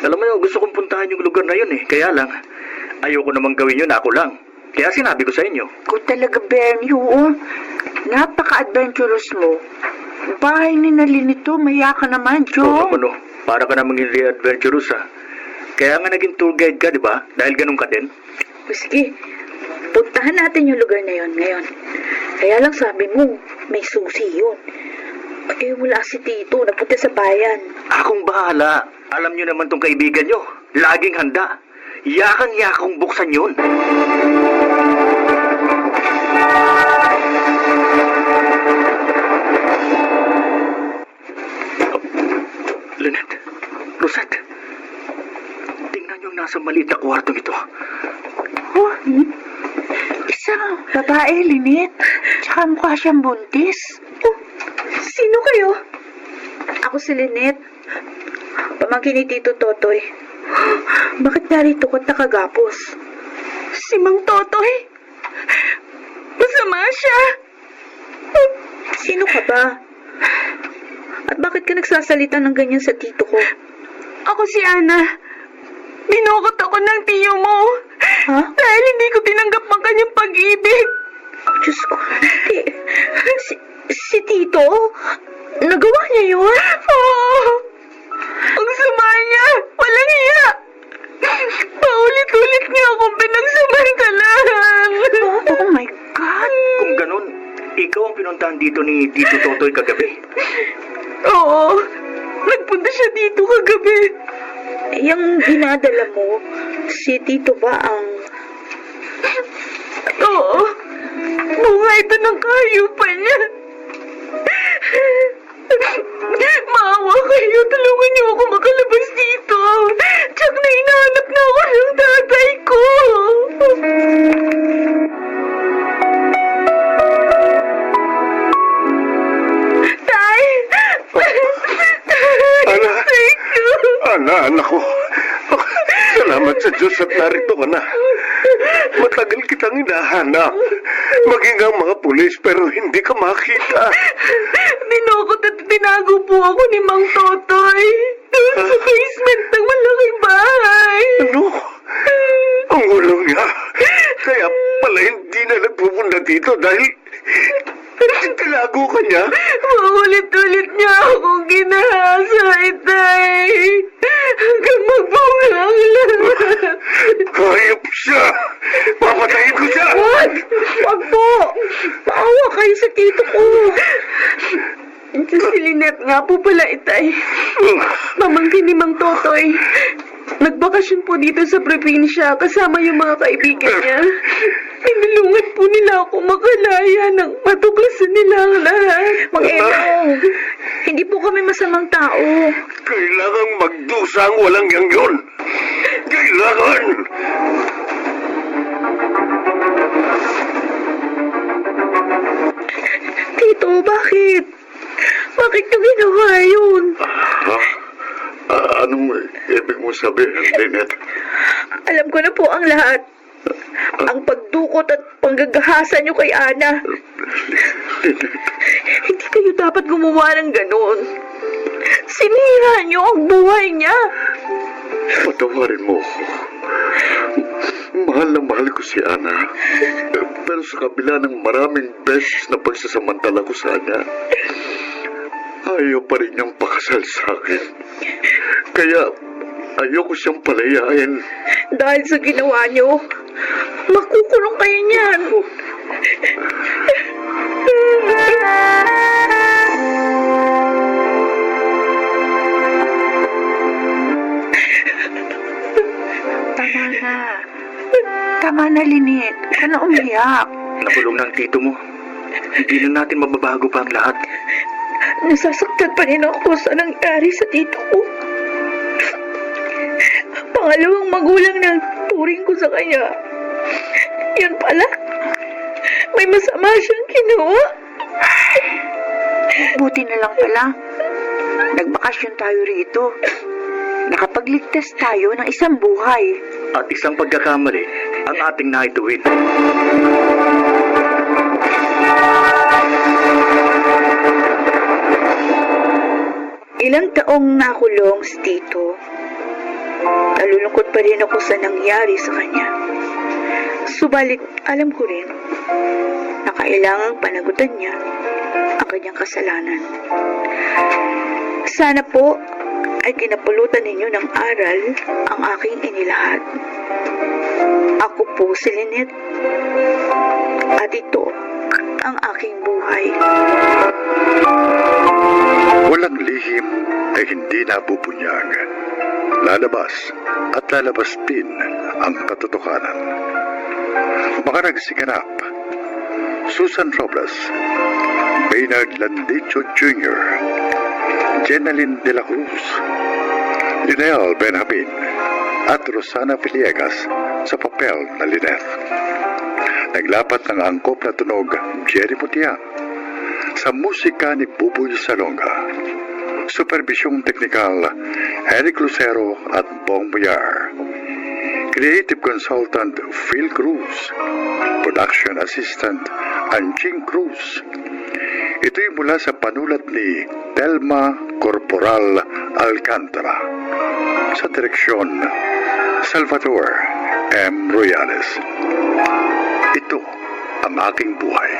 Alam mo, gusto kong puntahan yung lugar na yun eh. Kaya lang, ayoko namang gawin yun ako lang. Kaya sinabi ko sa inyo. Ko talaga, Bernie, oo. Napaka-adventurous mo. Bahay ni Lynette, maya ka naman, Joe. Ano, para ka namang hindi adventurous ah. Kaya nga naging tour guide ka, di ba? Dahil ganun ka din. O sige, puntahan natin yung lugar na yon ngayon. Kaya lang sabi mo, may susi yun. Eh, wala si Tito, napunta sa bayan. Akong bahala. Alam nyo naman tong kaibigan nyo. Laging handa. Yakang-yakang buksan yun. Lynette, Rosette, tingnan nyo nasa maliit na kwartong ito. Oh, isang babae, Lynette. Tsaka mukha siyang buntis. Oh, sino kayo? Ako si Lynette. Pamangkin ni Tito Totoy. Bakit narito ka nakagapos? Si Mang Totoy. Masama siya. Sino ka ba? At bakit ka nagsasalita ng ganyan sa tito ko? Ako si Ana. Binukot ako ng tiyo mo. Ha? Dahil hindi ko tinanggap ang kanyang pag-ibig. Diyos ko. Si Tito? Nagawa niya yun? Oo. Ang sama niya. Walang hiya. Paulit-ulit niya akong pinagsamantalahan. Oh my God. Kung ganun, ikaw ang pinuntahan dito ni Tito Totoy kagabi. Oo. Nagpunta siya dito kagabi. Yung dinadala mo, si Tito ba ang... Oo. Bunga ito ng kahayupan niya. Maawa kayo. Tulungan niyo ako makalabas dito. Tsak na hinahanap na ako ng tatay ko. Tay! Ana! Thank you. Ana, anak ko. Salamat sa Diyos at narito ka na. Matagal kitang hinahanap. Maging ang mga pulis pero hindi ka makita. Dinukot at tinago po ako ni Mang Totoy. Doon sa basement ng malaking bahay. Ano? Ang ulo niya. Kaya pala hindi na nagpupunta dito dahil tinago ka niya. Maulit-ulit niya akong ginahasa, itay. Hanggang magbungang lahat. Hayop siya! Papatayin ko siya! Wag po! Paawa kayo sa tito ko! Si Lynette nga po pala, itay. Pamangkin ni Mang Totoy. Nagbakasyon po dito sa probinsya kasama yung mga kaibigan niya. Tinulungan po nila ako makalaya nang matuklasan nila ang lahat. Mag-emaw! Hindi po kami masamang tao. Kailangang magdusa ang walang yangyon. Kailangan! Bakit? Bakit niyo ginawa yun? Ha? Anong ibig mo sabihin, Lynette? Alam ko na po ang lahat. Ang pagdukot at panggagahasa niyo kay Ana. Hindi kayo dapat gumawa ng ganun. Sinira niyo ang buhay niya. Patawarin mo ako. Mahal na mahal ko si Ana. Pero sa kabila ng maraming beses na pagsasamantala ko sa kanya, ayaw pa rin niyang pakasal sa akin. Kaya ayoko siyang palayain. Dahil sa ginawa niyo, makukulong kayo niyan. Tama na. Tama na, Lynette. Huwag ka na umiyak. Nakulong na ang tito mo. Hindi na natin mababago pa ang lahat. Nasasaktan pa rin ako sa nangyari sa tito ko. Pangalawang magulang na turing ko sa kanya. Yun pala, may masama siyang ginawa. Buti na lang pala. Nagbakasyon tayo rito. Nakapagligtas tayo ng isang buhay. At isang pagkakamali ang ating naituwid. Ilang taong nakulong si Tito. Nalulungkot pa rin ako sa nangyari sa kanya. Subalit, alam ko rin na kailangang panagutan niya ang kanyang kasalanan. Sana po ay kinapulutan ninyo ng aral ang aking inilahad. Ako po si Lynette. At ito ang aking buhay. Walang lihim ay hindi nabubunyag. Lalabas at lalabas din ang katotohanan. Mga nagsiganap: Susan Robles, Maynard Landicho Jr., Jenaline de la Cruz, Linel Benjamin, at Rosana Villegas sa papel na Lynette. Naglapat ng angkop na tunog Jerry Mutia, sa musika ni Buboy Salonga. Supervisyong teknikal Eric Lucero at Bong Boyar. Creative Consultant Phil Cruz. Production Assistant Anjing Cruz. Ito'y mula sa panulat ni Telma Corporal Alcantara. Sa direksyon Salvador M. Royales. Ito ang aking buhay.